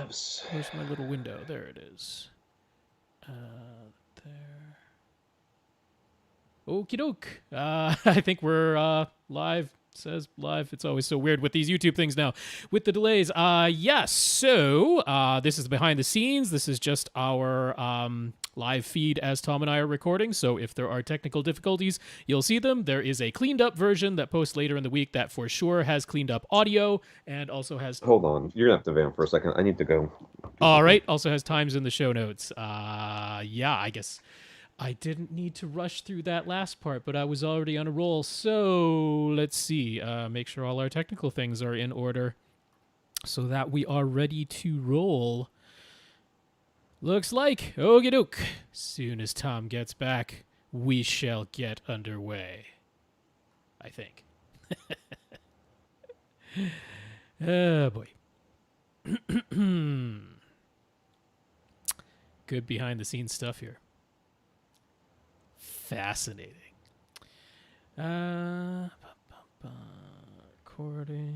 lives. Where's my little window? There it is. There. Okie doke. I think we're live. Says live. It's always so weird with these YouTube things now with the delays. Yes. So this is behind the scenes. This is just our live feed as Tom and I are recording. So if there are technical difficulties, you'll see them. There is a cleaned up version that posts later in the week that for sure has cleaned up audio and also has... Hold on. You're going to have to vamp for a second. I need to go. All right. Also has times in the show notes. Yeah, I guess... I didn't need to rush through that last part, but I was already on a roll. So let's see. Make sure all our technical things are in order so that we are ready to roll. Looks like, okie doke. Soon as Tom gets back, we shall get underway. I think. Oh, boy. Good behind-the-scenes stuff here. Fascinating. Recording.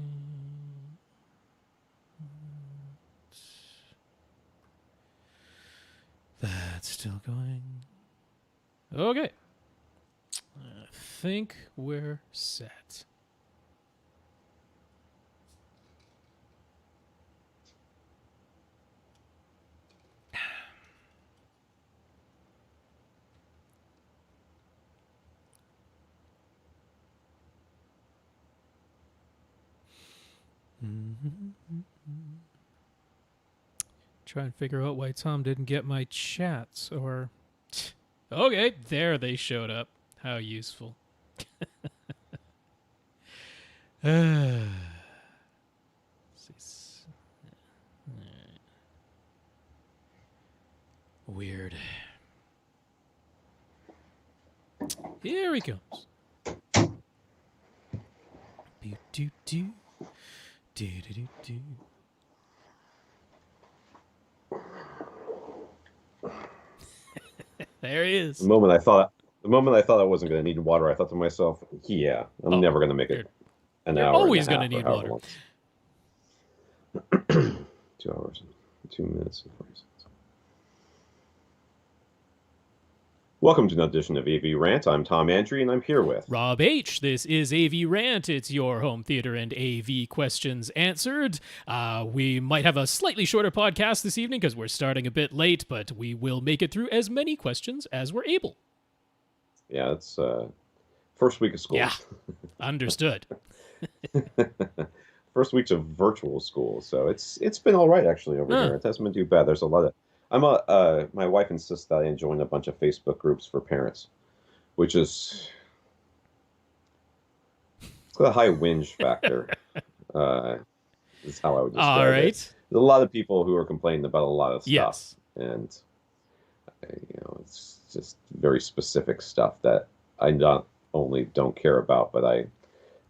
That's still going. Okay. I think we're set. Try and figure out why Tom didn't get my chats or... Okay, there they showed up. How useful. Weird. Here he comes. Do-do-do. Do-do-do-do. There he is. The moment I thought I wasn't going to need water, I thought to myself, "Yeah, I'm never going to make it an hour. Always going to need water. 2 hours, 2 minutes, and 40 seconds." Welcome to an edition of AV Rant. I'm Tom Andry, and I'm here with Rob H. This is AV Rant. It's your home theater and AV questions answered. We might have a slightly shorter podcast this evening because we're starting a bit late, but we will make it through as many questions as we're able. Yeah, it's first week of school. Yeah, understood. First week of virtual school, so it's been all right actually over here. It hasn't been too bad. There's a lot of my wife insists that I join a bunch of Facebook groups for parents, which is it's got a high whinge factor. Is how I would describe all right. it. There's a lot of people who are complaining about a lot of stuff, yes. And it's just very specific stuff that I not only don't care about, but I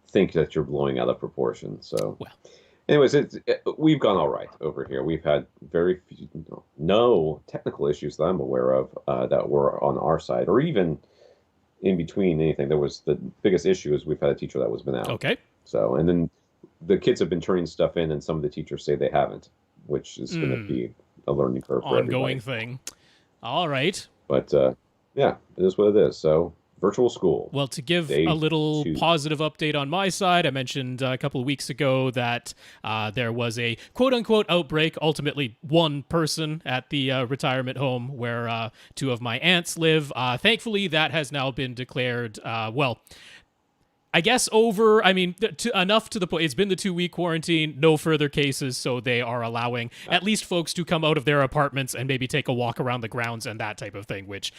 think that you're blowing out of proportion. So, well. Anyways, we've gone all right over here. We've had very few, no technical issues that I'm aware of that were on our side, or even in between anything. There was the biggest issue is we've had a teacher that was been out. Okay. So, and then the kids have been turning stuff in, and some of the teachers say they haven't, which is going to be a learning curve for ongoing everybody. Thing. All right. But yeah, it is what it is. So. Virtual school. Well, to give a little positive update on my side, I mentioned a couple of weeks ago that there was a quote-unquote outbreak, ultimately one person at the retirement home where 2 of my aunts live. Thankfully, that has now been declared, well, I guess enough to the point. It's been the 2-week quarantine, no further cases, so they are allowing at least folks to come out of their apartments and maybe take a walk around the grounds and that type of thing, which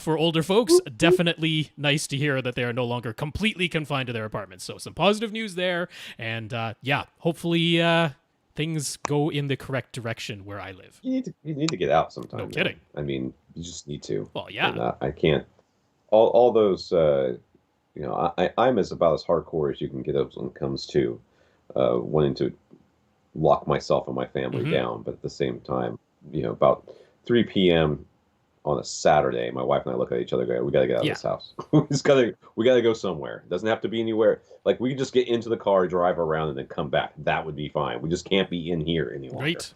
for older folks, definitely nice to hear that they are no longer completely confined to their apartments. So some positive news there, and yeah, hopefully things go in the correct direction where I live. You need to get out sometime. No kidding. I mean, you just need to. Well, yeah. And, I can't. All those... I'm about as hardcore as you can get when it comes to wanting to lock myself and my family down. But at the same time, about 3 p.m. on a Saturday, my wife and I look at each other and go, we got to get out of this house. we got to go somewhere. It doesn't have to be anywhere. Like, we can just get into the car, drive around, and then come back. That would be fine. We just can't be in here any longer. Right.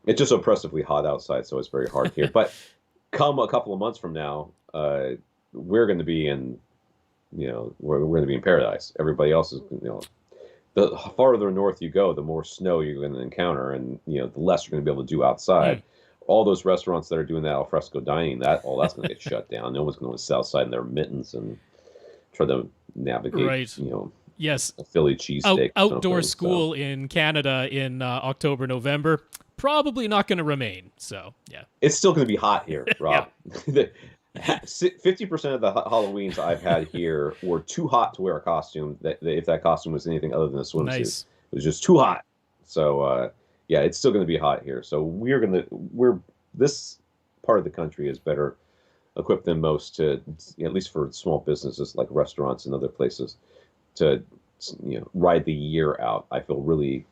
It's just oppressively hot outside, so it's very hard here. But come a couple of months from now, we're going to be in, we're going to be in paradise. Everybody else is, the farther north you go, the more snow you're going to encounter, and the less you're going to be able to do outside. All those restaurants that are doing that al fresco dining, that's going to get shut down. No one's going to sit outside in their mittens and try to navigate, yes, a Philly cheesesteak. Outdoor school in Canada in October, November, probably not going to remain. So, yeah. It's still going to be hot here, Rob. 50% of the Halloweens I've had here were too hot to wear a costume. If that costume was anything other than a swimsuit, nice. It was just too hot. So yeah, it's still going to be hot here. So this part of the country is better equipped than most to, at least for small businesses like restaurants and other places, to ride the year out. I feel really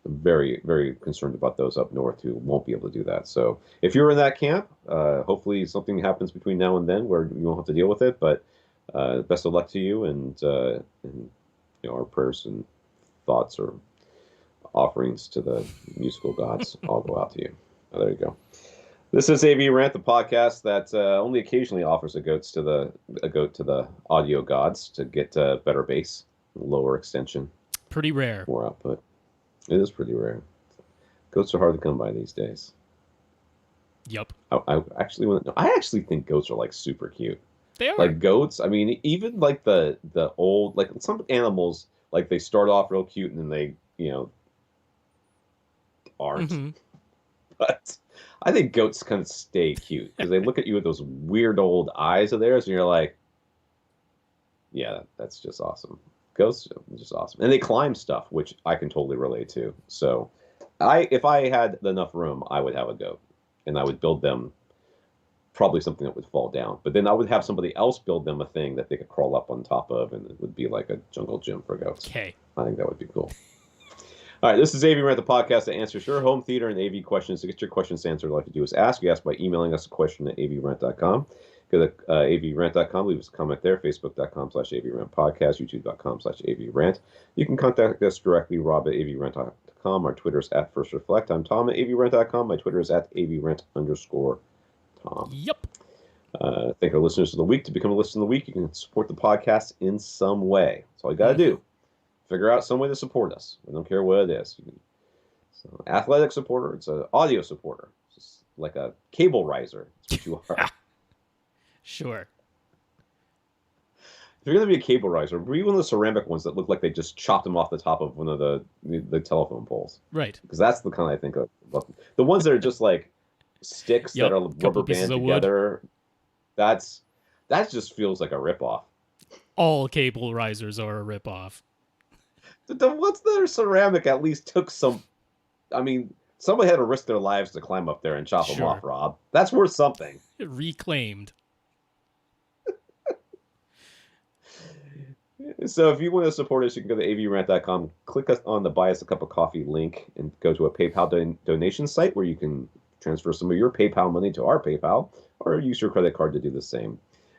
very, very concerned about those up north who won't be able to do that. So if you're in that camp, hopefully something happens between now and then where you won't have to deal with it. But best of luck to you, and our prayers and thoughts or offerings to the musical gods all go out to you. There you go. This is AV Rant, the podcast that only occasionally offers a goat to the audio gods to get better bass, lower extension. Pretty rare. More output. It is pretty rare. Goats are hard to come by these days. Yep. I actually think goats are like super cute. They are. Like goats. I mean, even like the old, like some animals, like they start off real cute and then they aren't. Mm-hmm. But I think goats kind of stay cute because they look at you with those weird old eyes of theirs, and you're like, yeah, that's just awesome. Goats are just awesome. And they climb stuff, which I can totally relate to. So if I had enough room, I would have a goat. And I would build them probably something that would fall down. But then I would have somebody else build them a thing that they could crawl up on top of, and it would be like a jungle gym for goats. Okay. I think that would be cool. All right, this is AV Rant, the podcast that answers your home theater and AV questions. To get your questions answered, all you have to do is ask. You ask by emailing us a question at avrant.com. Go to avrant.com, leave us a comment there, facebook.com/avrant podcast, youtube.com/avrant. You can contact us directly, Rob at avrant.com. Our Twitter is at FirstReflect. I'm Tom at avrant.com. My Twitter is at avrant_Tom. Yep. Thank our listeners of the week. To become a listener of the week, you can support the podcast in some way. That's all you got to do. Figure out some way to support us. We don't care what it is. So, athletic supporter, it's an audio supporter. It's just like a cable riser. That's what you are. Sure. If you're going to be a cable riser, be one of the ceramic ones that look like they just chopped them off the top of one of the telephone poles. Right. Because that's the kind I think of. The ones that are just like sticks that are rubber band together. That just feels like a ripoff. All cable risers are a ripoff. The ones that are ceramic at least took some. I mean, somebody had to risk their lives to climb up there and chop them off, Rob. That's worth something. Reclaimed. So if you want to support us, you can go to avrant.com, click on the Buy Us a Cup of Coffee link, and go to a PayPal donation site where you can transfer some of your PayPal money to our PayPal, or use your credit card to do the same.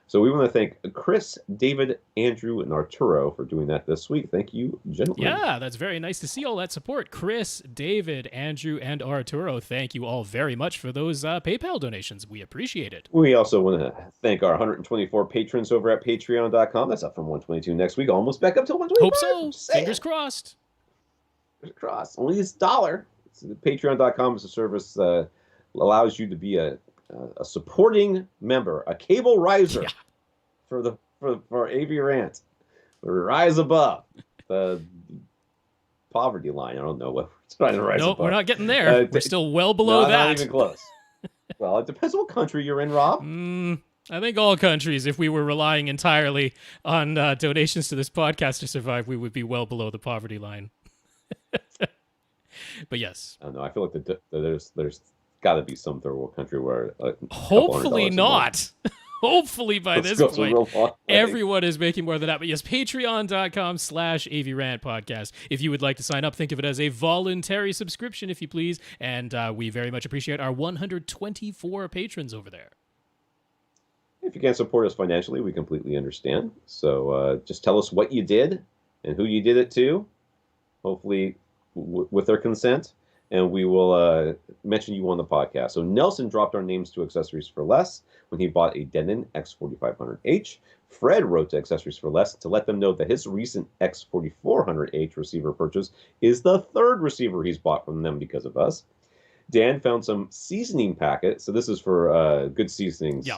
So we want to thank Chris, David, Andrew, and Arturo for doing that this week. Thank you, gentlemen. Yeah, that's very nice to see all that support. Chris, David, Andrew, and Arturo, thank you all very much for those PayPal donations. We appreciate it. We also want to thank our 124 patrons over at patreon.com. That's up from 122 next week. Almost back up to 125. Hope so. Fingers crossed. Fingers crossed. Only it's $1. Patreon.com is a service that allows you to be a supporting member, a cable riser for AV Rant. Rise above the poverty line. I don't know what we're trying to rise above. Nope, we're not getting there. We're still well below that. Not even close. Well, it depends on what country you're in, Rob. I think all countries, if we were relying entirely on donations to this podcast to survive, we would be well below the poverty line. But yes. I don't know. I feel like there's got to be some third world country where hopefully not. Hopefully by this point, everyone is making more than that. But yes, patreon.com/AVRant podcast. If you would like to sign up, think of it as a voluntary subscription, if you please. And we very much appreciate our 124 patrons over there. If you can't support us financially, we completely understand. So just tell us what you did and who you did it to, hopefully with their consent. and we will mention you on the podcast. So Nelson dropped our names to Accessories for Less when he bought a Denon X4500H. Fred wrote to Accessories for Less to let them know that his recent X4400H receiver purchase is the third receiver he's bought from them because of us. Dan found some seasoning packet. So this is for good seasonings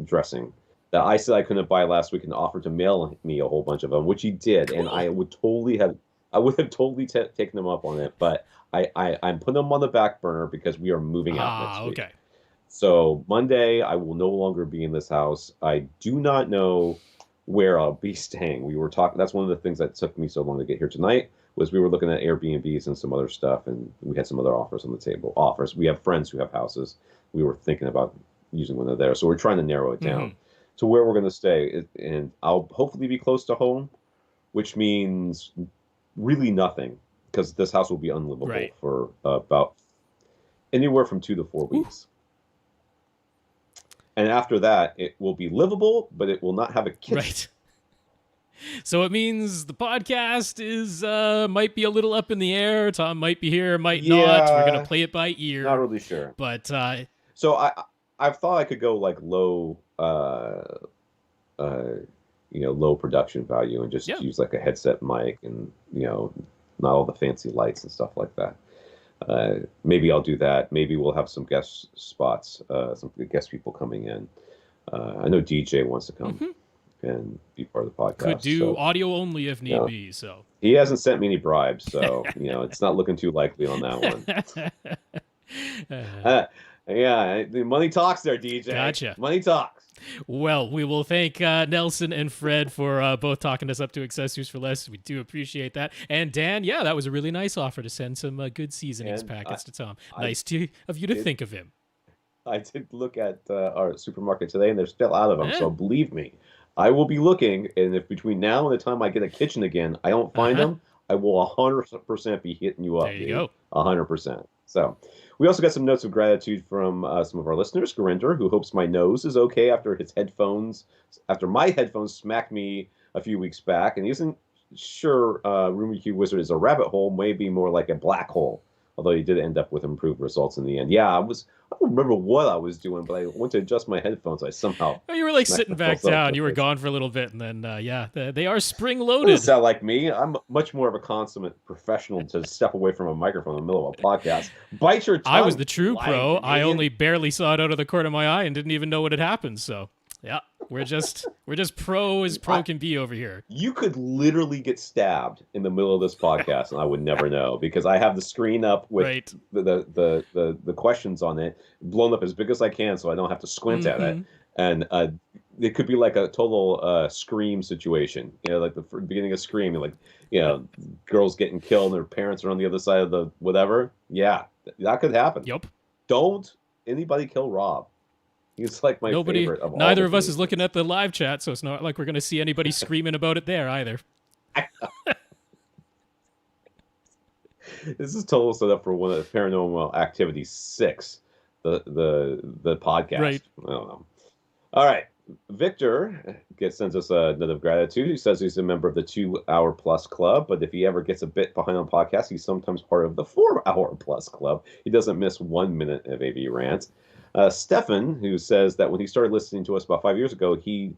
dressing that I said I couldn't buy last week and offered to mail me a whole bunch of them, which he did. And I would have totally taken them up on it, but I'm putting them on the back burner because we are moving out next week. Okay. So Monday, I will no longer be in this house. I do not know where I'll be staying. We were talking. That's one of the things that took me so long to get here tonight. Was we were looking at Airbnbs and some other stuff, and we had some other offers on the table. We have friends who have houses. We were thinking about using one of theirs, so we're trying to narrow it down to where we're going to stay. And I'll hopefully be close to home, which means really nothing, because this house will be unlivable for about anywhere from 2 to 4 weeks. And after that, it will be livable, but it will not have a kitchen. Right. So it means the podcast is might be a little up in the air. Tom might be here, might not. We're gonna play it by ear. Not really sure. But so I've thought I could go like low, low production value and just use like a headset mic and not all the fancy lights and stuff like that. Maybe I'll do that. Maybe we'll have some guest spots, some guest people coming in. I know DJ wants to come and be part of the podcast. Could do audio only if need be. So he hasn't sent me any bribes, so it's not looking too likely on that one. The money talks there, DJ. Gotcha. Money talks. Well, we will thank Nelson and Fred for both talking us up to Accessories for Less. We do appreciate that. And Dan, that was a really nice offer to send some good seasonings packets to Tom. Nice of you to think of him. I did look at our supermarket today, and they're still out of them. So believe me, I will be looking. And if between now and the time I get a kitchen again, I don't find them, I will 100% be hitting you up. There you go. 100%. So we also got some notes of gratitude from some of our listeners. Gurinder, who hopes my nose is okay after my headphones smacked me a few weeks back, and he isn't sure Rumikey Wizard is a rabbit hole, maybe more like a black hole. Although he did end up with improved results in the end. Yeah, I don't remember what I was doing, but I went to adjust my headphones. I somehow you were like sitting back down. You were gone for a little bit, and then they are spring loaded. Doesn't sound like me. I'm much more of a consummate professional to step away from a microphone in the middle of a podcast. Bite your tongue. I was the true pro. I only barely saw it out of the corner of my eye and didn't even know what had happened. So we're just pro as pro can be over here. You could literally get stabbed in the middle of this podcast, and I would never know, because I have the screen up with the questions on it blown up as big as I can, so I don't have to squint at it. And it could be like a total Scream situation, like the beginning of Scream, like girls getting killed and their parents are on the other side of the whatever. Yeah, that could happen. Yep. Don't anybody kill Rob. He's like my favorite of all. Neither of us is looking at the live chat, so it's not like we're going to see anybody screaming about it there either. This is total setup for one of the Paranormal Activity 6, the podcast. Right. I don't know. All right. Victor sends us a note of gratitude. He says he's a member of the 2 Hour Plus Club, but if he ever gets a bit behind on podcasts, he's sometimes part of the 4 Hour Plus Club. He doesn't miss 1 minute of AV Rant. Stefan, who says that when he started listening to us about 5 years ago, he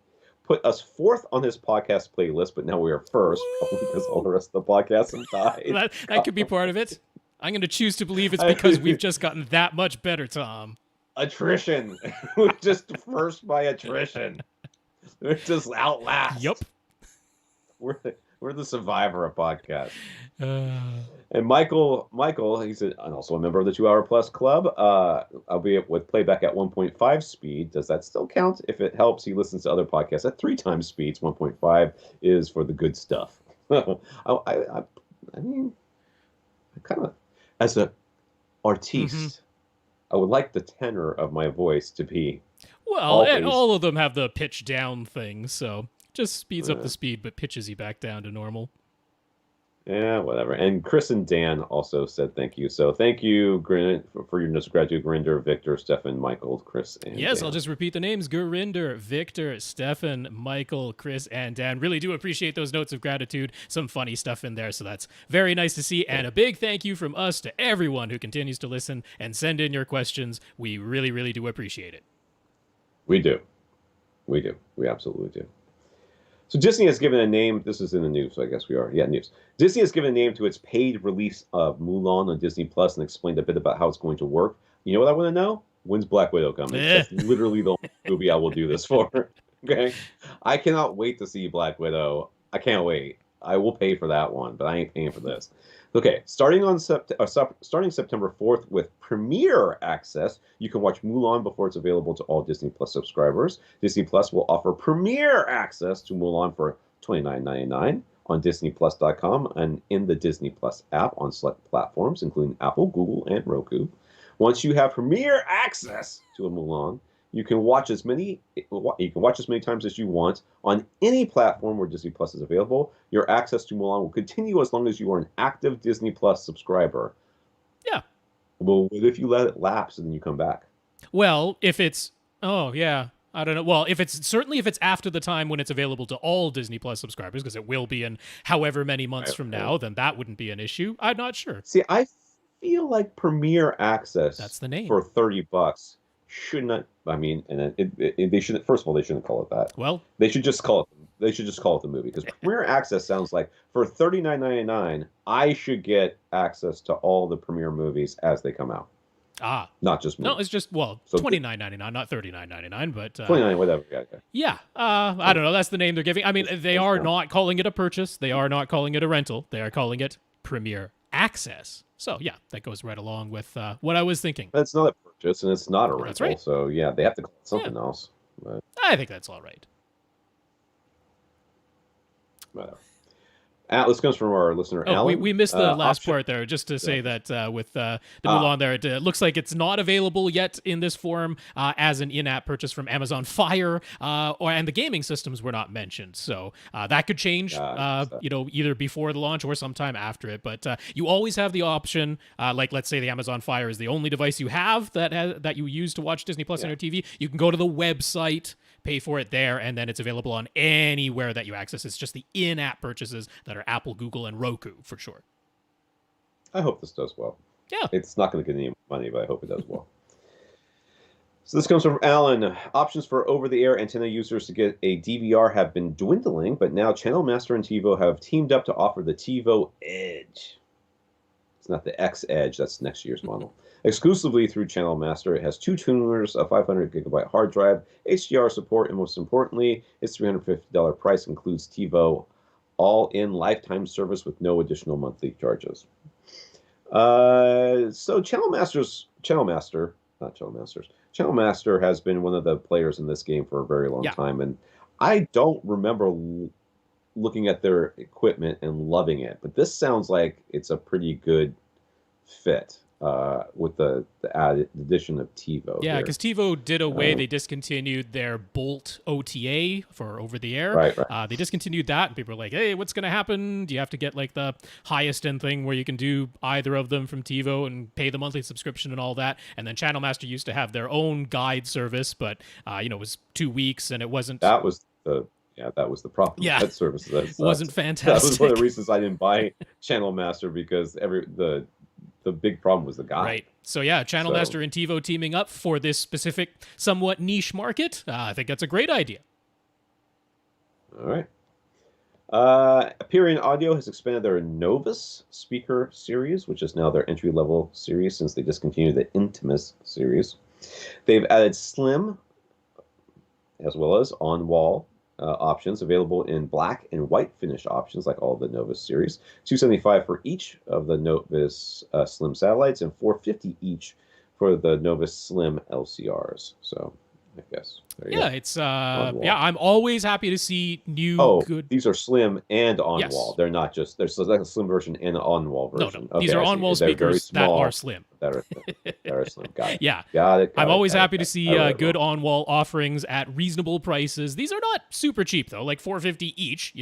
put us 4th on his podcast playlist, but now we are 1st, probably because all the rest of the podcasts have died. that could be part of it. I'm going to choose to believe it's because we've just gotten that much better, Tom. Attrition. We're just first by attrition. We're just outlast. Yep. We're the survivor of podcasts. And Michael, he said, I'm also a member of the 2 Hour Plus Club, albeit with playback at 1.5 speed. Does that still count? If it helps, he listens to other podcasts at 3 times speeds. 1.5 is for the good stuff. I mean, kind of, as an artiste, I would like the tenor of my voice to be. Well, all of them have the pitch down thing, so just speeds up the speed, but pitches you back down to normal. Yeah, whatever. And Chris and Dan also said thank you. So thank you, for your notes of gratitude, Grinder, Victor, Stefan, Michael, Chris, and Yes, Dan. I'll just repeat the names: Gurinder, Victor, Stefan, Michael, Chris, and Dan. Really do appreciate those notes of gratitude. Some funny stuff in there, so that's very nice to see. And a big thank you from us to everyone who continues to listen and send in your questions. We really, really do appreciate it. We do. We do. We absolutely do. So Disney has given a name. This is in the news, so I guess we are. Yeah, news. Disney has given a name to its paid release of Mulan on Disney Plus and explained a bit about how it's going to work. You know what I want to know? When's Black Widow coming? That's literally the only movie I will do this for. Okay, I cannot wait to see Black Widow. I can't wait. I will pay for that one, but I ain't paying for this. Okay, starting September 4th with Premiere access, you can watch Mulan before it's available to all Disney Plus subscribers. Disney Plus will offer Premiere access to Mulan for $29.99 on DisneyPlus.com and in the Disney Plus app on select platforms, including Apple, Google, and Roku. Once you have Premiere access to a Mulan, you can watch as many times as you want on any platform where Disney Plus is available. Your access to Mulan will continue as long as you are an active Disney Plus subscriber. Yeah. Well, what if you let it lapse and then you come back? Well, if it's I don't know. Well, if it's after the time when it's available to all Disney Plus subscribers, because it will be in however many months from now, then that wouldn't be an issue. I'm not sure. See, I feel like Premiere access, that's the name, for $30 should not. I mean, and they shouldn't. First of all, they shouldn't call it that. Well, they should just call it. They should just call it the movie, because Premiere access sounds like for $39.99, I should get access to all the Premiere movies as they come out. Not just movies. No, it's just so $29.99, not $39.99, but $29, whatever. Yeah. I don't know. That's the name they're giving. I mean, they are not calling it a purchase. They are not calling it a rental. They are calling it Premiere access. So yeah, that goes right along with what I was thinking. It's not a purchase and it's not a rental. That's right. So yeah, they have to call it something else. But I think that's all right. Whatever. This comes from our listener, Alan. We missed the last part there, just to say that with the Mulan there, it looks like it's not available yet in this form as an in-app purchase from Amazon Fire, and the gaming systems were not mentioned. So that could change, either before the launch or sometime after it. But you always have the option, like let's say the Amazon Fire is the only device you have that you use to watch Disney Plus on your TV. You can go to the website, pay for it there, and then it's available on anywhere that you access. It's just the in-app purchases that are Apple, Google, and Roku for sure. I hope this does well. Yeah. It's not going to get any money, but I hope it does well. So this comes from Alan. Options for over-the-air antenna users to get a DVR have been dwindling, but now Channel Master and TiVo have teamed up to offer the TiVo Edge. It's not the X Edge, that's next year's model. Exclusively through Channel Master, it has 2 tuners, a 500-gigabyte hard drive, HDR support, and most importantly, its $350 price includes TiVo all-in lifetime service with no additional monthly charges. So Channel Master has been one of the players in this game for a very long time, and I don't remember looking at their equipment and loving it, but this sounds like it's a pretty good fit with the added addition of TiVo. Yeah, because TiVo did away. They discontinued their Bolt OTA for over the air. Right. They discontinued that, and people were like, "Hey, what's going to happen? Do you have to get like the highest end thing where you can do either of them from TiVo and pay the monthly subscription and all that?" And then Channel Master used to have their own guide service, but it was 2 weeks and it wasn't. That was the problem. Yeah, that service wasn't fantastic. That was one of the reasons I didn't buy Channel Master, because the big problem was the guide. Right. So yeah, Channel Master and TiVo teaming up for this specific, somewhat niche market. I think that's a great idea. All right. Aperion Audio has expanded their Novus speaker series, which is now their entry-level series since they discontinued the Intimus series. They've added slim as well as on-wall options available in black and white finish options, like all the Novus series. $275 for each of the Novus Slim satellites and $450 each for the Novus Slim LCRs. So, I guess Yeah, it's I'm always happy to see good. These are slim and on Yes. wall. They're not just there's like a slim version and an on wall version. No. These are on wall speakers that are slim. That are slim. Got it. Yeah. Got it. I'm always happy to see good on wall offerings at reasonable prices. These are not super cheap though, like $450 each,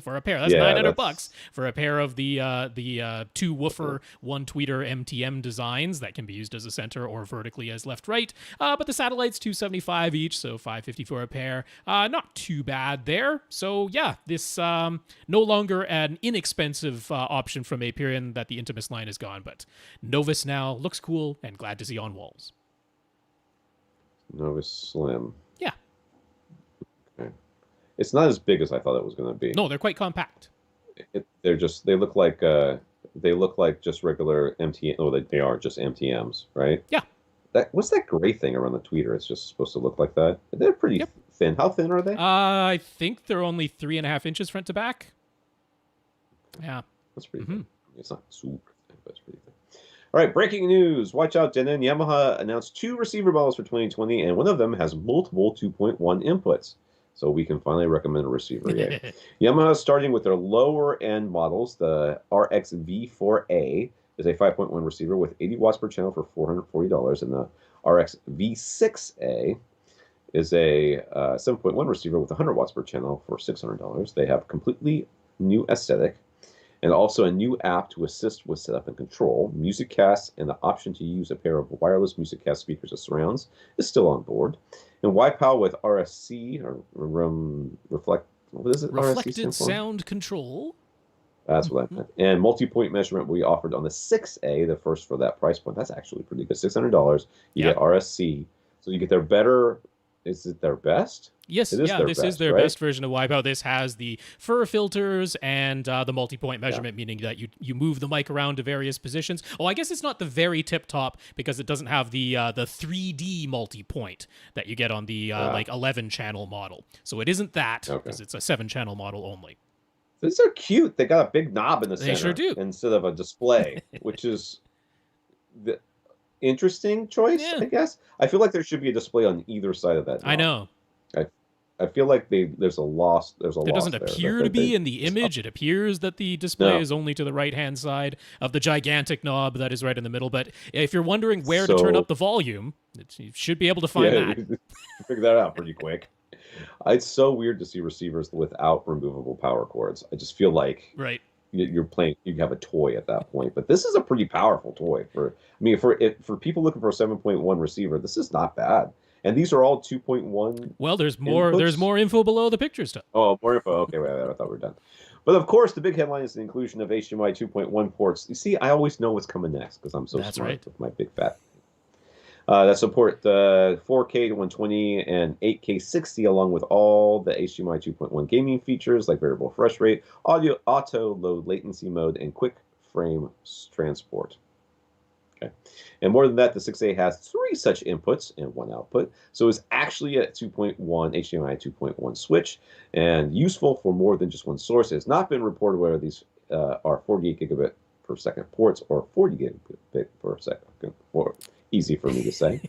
for a pair. That's $900 for a pair of the two woofer, one tweeter MTM designs that can be used as a center or vertically as left right. But the satellite's $275 each, so $550 for a pair. Not too bad there. So yeah, this no longer an inexpensive option from AVRant that the Intimus line is gone, but Novus now looks cool and glad to see on walls. Novus Slim. Yeah. Okay. It's not as big as I thought it was going to be. No, they're quite compact. They look like just regular MTM. Oh, they are just MTMs, right? Yeah. What's that gray thing around the tweeter? It's just supposed to look like that. They're pretty thin. How thin are they? I think they're only 3.5 inches front to back. Yeah. That's pretty thin. It's not super thin, but it's pretty thin. All right, breaking news. Watch out, Denon. Yamaha announced 2 receiver models for 2020, and one of them has multiple 2.1 inputs. So we can finally recommend a receiver. Yay. Yamaha is starting with their lower-end models. The RX V4A is a 5.1 receiver with 80 watts per channel for $440, and the RX V6A is a 7.1 receiver with 100 watts per channel for $600. They have completely new aesthetic and also a new app to assist with setup and control. MusicCast and the option to use a pair of wireless MusicCast speakers as surrounds is still on board. And YPOW with RSC, or what is it? Reflected sound control. That's what I meant. And multi-point measurement will be offered on the 6A, the first for that price point. That's actually pretty good. $600. You get RSC. So you get their better. Is it their best? Yes, this is their best version of Wipeout. This has the fur filters and the multi-point measurement, meaning that you move the mic around to various positions. Oh, I guess it's not the very tip top because it doesn't have the 3D multi-point that you get on the 11-channel model. So it isn't that because it's a 7-channel model only. These are cute. They got a big knob in the center. They sure do. Instead of a display, which is the interesting choice, I guess. I feel like there should be a display on either side of that knob. I know. I feel like there's a loss. There doesn't appear to be in the image. It appears that the display is only to the right-hand side of the gigantic knob that is right in the middle. But if you're wondering where to turn up the volume, you should be able to find that. Figure that out pretty quick. It's so weird to see receivers without removable power cords. I just feel like you're playing. You have a toy at that point. But this is a pretty powerful toy. For people looking for a 7.1 receiver, this is not bad. And these are all 2.1. Well, there's more. Inputs. There's more info below the picture stuff. Oh, more info. Okay, wait, I thought we were done. But of course, the big headline is the inclusion of HDMI 2.1 ports. You see, I always know what's coming next because I'm so smart with my big fat. That support 4K to 120 and 8K 60, along with all the HDMI 2.1 gaming features like variable refresh rate, auto low latency mode, and quick frame transport. Okay. And more than that, the 6A has 3 such inputs and 1 output. So it's actually a 2.1 HDMI 2.1 switch and useful for more than just one source. It has not been reported whether these are 48 gigabit per second ports or 40 gigabit per second, or easy for me to say.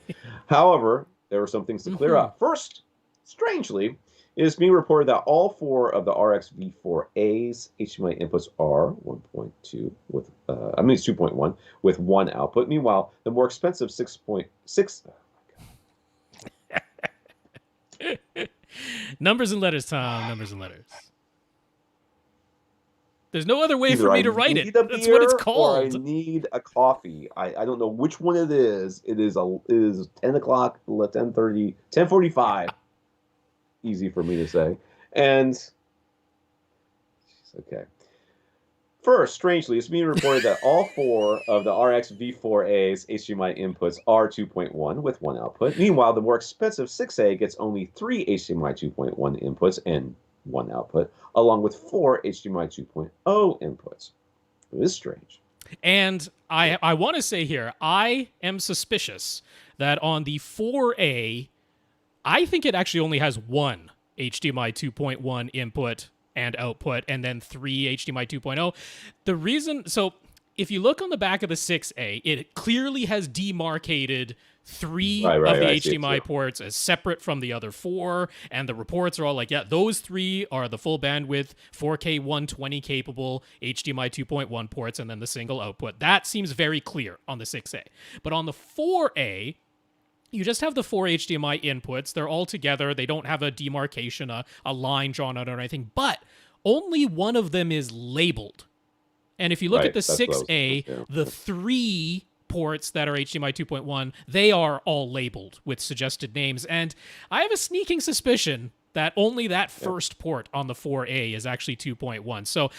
However, there are some things to clear up. First, strangely, it is being reported that all 4 of the RX V4A's HDMI inputs are 1.2 with, it's 2.1 with 1 output. Meanwhile, the more expensive 6.6. Oh my God. Numbers and letters, Tom. Numbers and letters. There's no other way for me to write it. That's what it's called. Or I need a coffee. I don't know which one it is. It is 10 o'clock, 10:30, 10:45. Easy for me to say. And okay. First, strangely, it's being reported that all 4 of the RX V4A's HDMI inputs are 2.1 with 1 output. Meanwhile, the more expensive 6A gets only 3 HDMI 2.1 inputs and 1 output, along with 4 HDMI 2.0 inputs. It is strange. And I want to say here, I am suspicious that on the 4A, I think it actually only has 1 HDMI 2.1 input and output, and then 3 HDMI 2.0. The reason, so if you look on the back of the 6A, it clearly has demarcated three Right, of the I see it HDMI too. ports as separate from the other four, and the reports are all like, yeah, those three are the full bandwidth 4K 120 capable HDMI 2.1 ports, and then the single output. That seems very clear on the 6A. But on the 4A, you just have the four HDMI inputs. They're all together. They don't have a demarcation, a line drawn out or anything, but only one of them is labeled. And if you look at the 6A, the three ports that are HDMI 2.1, they are all labeled with suggested names. And I have a sneaking suspicion that only that first port on the 4A is actually 2.1. So,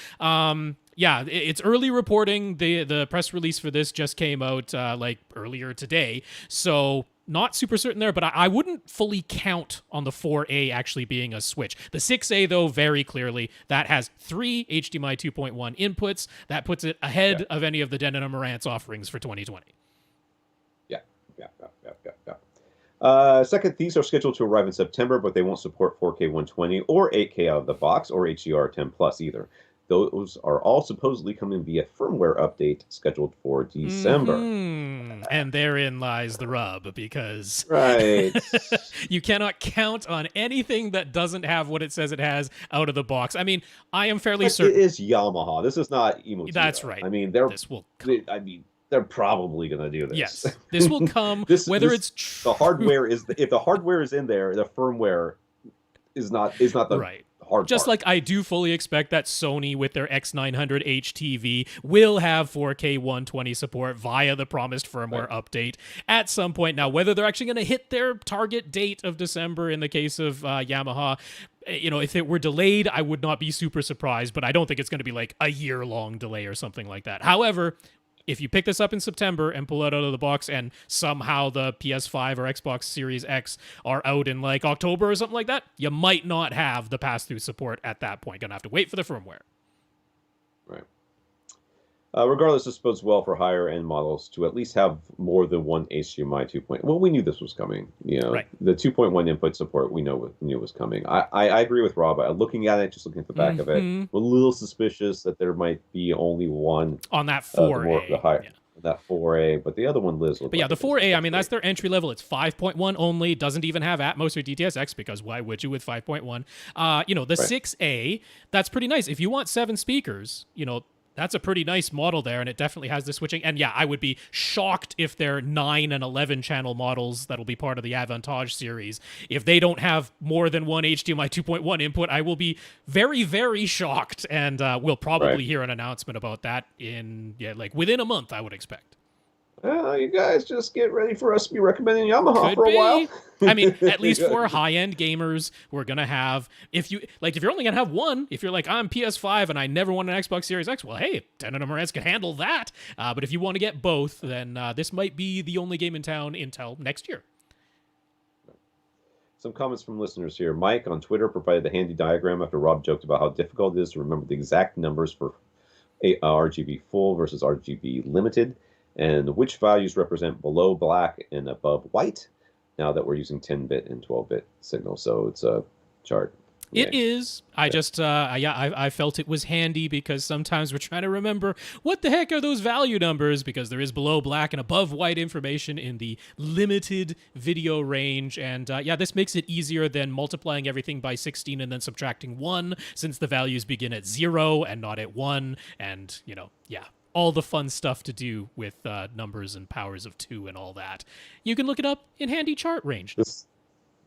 yeah, it's early reporting. The press release for this just came out like earlier today. So not super certain there, but I wouldn't fully count on the 4A actually being a switch. The 6A, though, very clearly, that has three HDMI 2.1 inputs. That puts it ahead of any of the Denon and Marantz offerings for 2020. Yeah. Second, these are scheduled to arrive in September, but they won't support 4K 120 or 8K out of the box or HDR10 Plus either. Those are all supposedly coming via firmware update scheduled for December. Mm-hmm. And therein lies the rub, because right. You cannot count on anything that doesn't have what it says it has out of the box. I mean, I am fairly certain. It is Yamaha. This is not Emotiva. That's right. I mean, they're probably going to do this. Yes, this will come. It's true. The hardware is if the hardware is in there, the firmware is not the right. hard Just part. like I do fully expect that Sony with their X900H TV will have 4K 120 support via the promised firmware update at some point. Now, whether they're actually going to hit their target date of December in the case of Yamaha, if it were delayed, I would not be super surprised, but I don't think it's going to be like a year-long delay or something like that. However, if you pick this up in September and pull it out of the box and somehow the PS5 or Xbox Series X are out in like October or something like that, you might not have the pass-through support at that point. Gonna have to wait for the firmware. Right. Regardless, this bodes well for higher-end models to at least have more than one HDMI 2.0. Well, we knew this was coming. The 2.1 input support we knew was coming. I agree with Rob. Looking at it, just looking at the back of it, I'm a little suspicious that there might be only one on that 4A. That 4A, but the other one lives. But yeah, the 4A, I mean, that's their entry level. It's 5.1 only. Doesn't even have Atmos or DTS:X, because why would you with 5.1? The 6A, that's pretty nice. If you want 7 speakers, that's a pretty nice model there, and it definitely has the switching. And yeah, I would be shocked if they're 9 and 11 channel models that'll be part of the Avantage series. If they don't have more than one HDMI 2.1 input, I will be very, very shocked. And we'll probably hear an announcement about that within a month, I would expect. You guys just get ready for us to be recommending Yamaha for a while. I mean, at least for high-end gamers, we're going to have, if you're only going to have one, if you're like, I'm PS5 and I never want an Xbox Series X, well, hey, Denon and Marantz can handle that. But if you want to get both, then this might be the only game in town until next year. Some comments from listeners here. Mike on Twitter provided a handy diagram after Rob joked about how difficult it is to remember the exact numbers for RGB full versus RGB limited, and which values represent below black and above white, now that we're using 10-bit and 12-bit signals. So it's a chart. It is. I just, I felt it was handy because sometimes we're trying to remember what the heck are those value numbers, because there is below black and above white information in the limited video range. And this makes it easier than multiplying everything by 16 and then subtracting 1, since the values begin at 0 and not at 1. And, all the fun stuff to do with numbers and powers of 2 and all that. You can look it up in handy chart range. This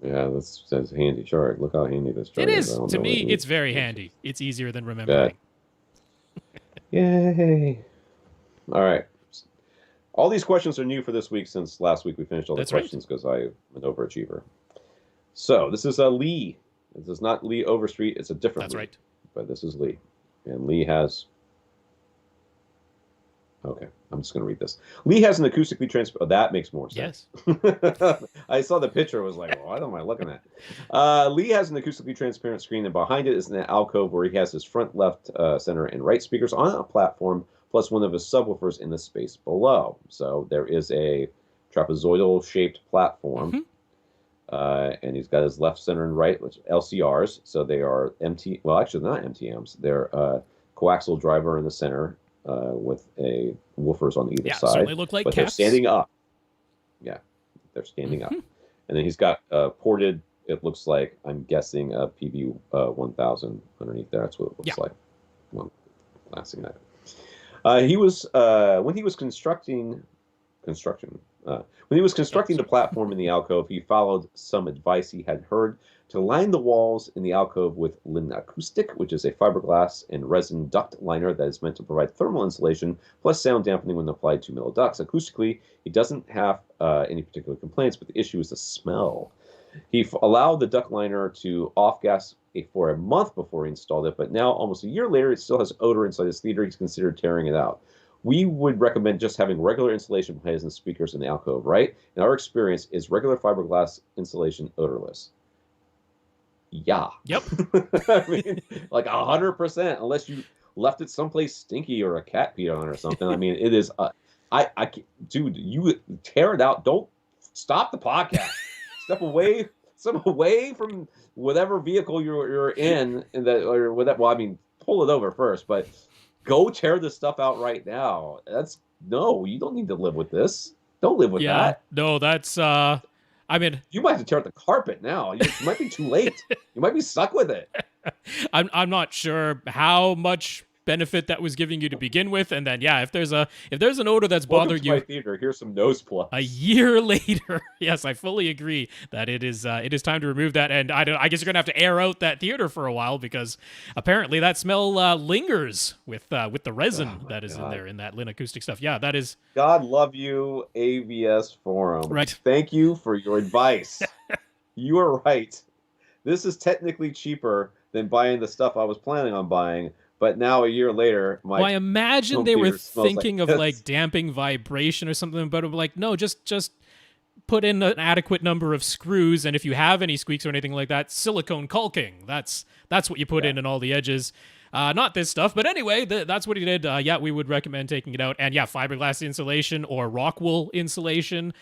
says handy chart. Look how handy this chart is. It is. To me, it's very handy. It's easier than remembering. Yay. All right. All these questions are new for this week, since last week we finished all the questions because I'm an overachiever. So this is Lee. This is not Lee Overstreet. It's a different Lee. Right. But this is Lee. And Lee has... Okay, I'm just going to read this. Lee has an acoustically transparent... Oh, that makes more sense. Yes. I saw the picture. I was like, what am I looking at? Lee has an acoustically transparent screen, and behind it is an alcove where he has his front, left, center, and right speakers on a platform, plus one of his subwoofers in the space below. So there is a trapezoidal-shaped platform, and he's got his left, center, and right, which LCRs. So they are well, actually, they're not MTMs. They're coaxial driver in the center, with a woofers on either Yeah, side. certainly look like but caps. they're standing up. Yeah, they're standing up. And then he's got ported, it looks like, I'm guessing, a PV 1000 underneath there. That's what it looks like. Well, last thing he was when he was constructing the platform in the alcove, he followed some advice he had heard to line the walls in the alcove with linen acoustic, which is a fiberglass and resin duct liner that is meant to provide thermal insulation plus sound dampening when applied to metal ducts. Acoustically, he doesn't have any particular complaints, but the issue is the smell. He allowed the duct liner to off-gas for a month before he installed it, but now, almost a year later, it still has odor inside his theater. He's considered tearing it out. We would recommend just having regular insulation behind his speakers in the alcove, right? In our experience, is regular fiberglass insulation odorless? Yeah. Yep. I mean, like 100%, unless you left it someplace stinky or a cat peed on or something. I mean, it is. Dude, you tear it out. Don't stop the podcast. Step away from whatever vehicle you're in, and that or whatever. Well, I mean, pull it over first, but go tear this stuff out right now. You don't need to live with this. Don't live with that. No, that's I mean, you might have to tear out the carpet now. It might be too late. You might be stuck with it. I'm not sure how much benefit that was giving you to begin with, and then if there's an odor that's bothering you, my theater, here's some nose plugs. A year later, yes, I fully agree that it is time to remove that, and I guess you're gonna have to air out that theater for a while because apparently that smell lingers with the resin that is in there in that lin acoustic stuff. Yeah, that is. God love you, AVS Forum. Right. Thank you for your advice. You are right. This is technically cheaper than buying the stuff I was planning on buying. But now, a year later, I imagine they were thinking of like damping vibration or something, but I'm like, no, just put in an adequate number of screws, and if you have any squeaks or anything like that, silicone caulking. That's what you put in all the edges. Not this stuff, but anyway, that's what he did. We would recommend taking it out. And fiberglass insulation or rock wool insulation,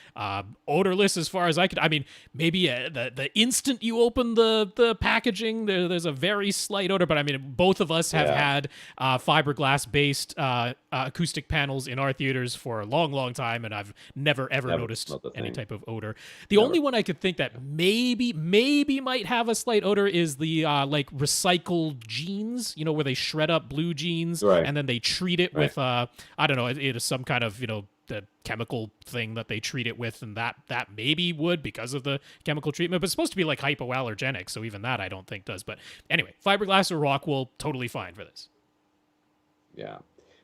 odorless as far as I could. I mean, maybe the instant you open the packaging, there's a very slight odor. But I mean, both of us have had fiberglass-based acoustic panels in our theaters for a long, long time, and I've never noticed any type of odor. The only one I could think that maybe might have a slight odor is the like recycled jeans, where they shred up blue jeans and then they treat it with I don't know, it is some kind of the chemical thing that they treat it with, and that maybe would because of the chemical treatment, but it's supposed to be like hypoallergenic, so even that I don't think does. But anyway, fiberglass or rock wool, totally fine for this. Yeah.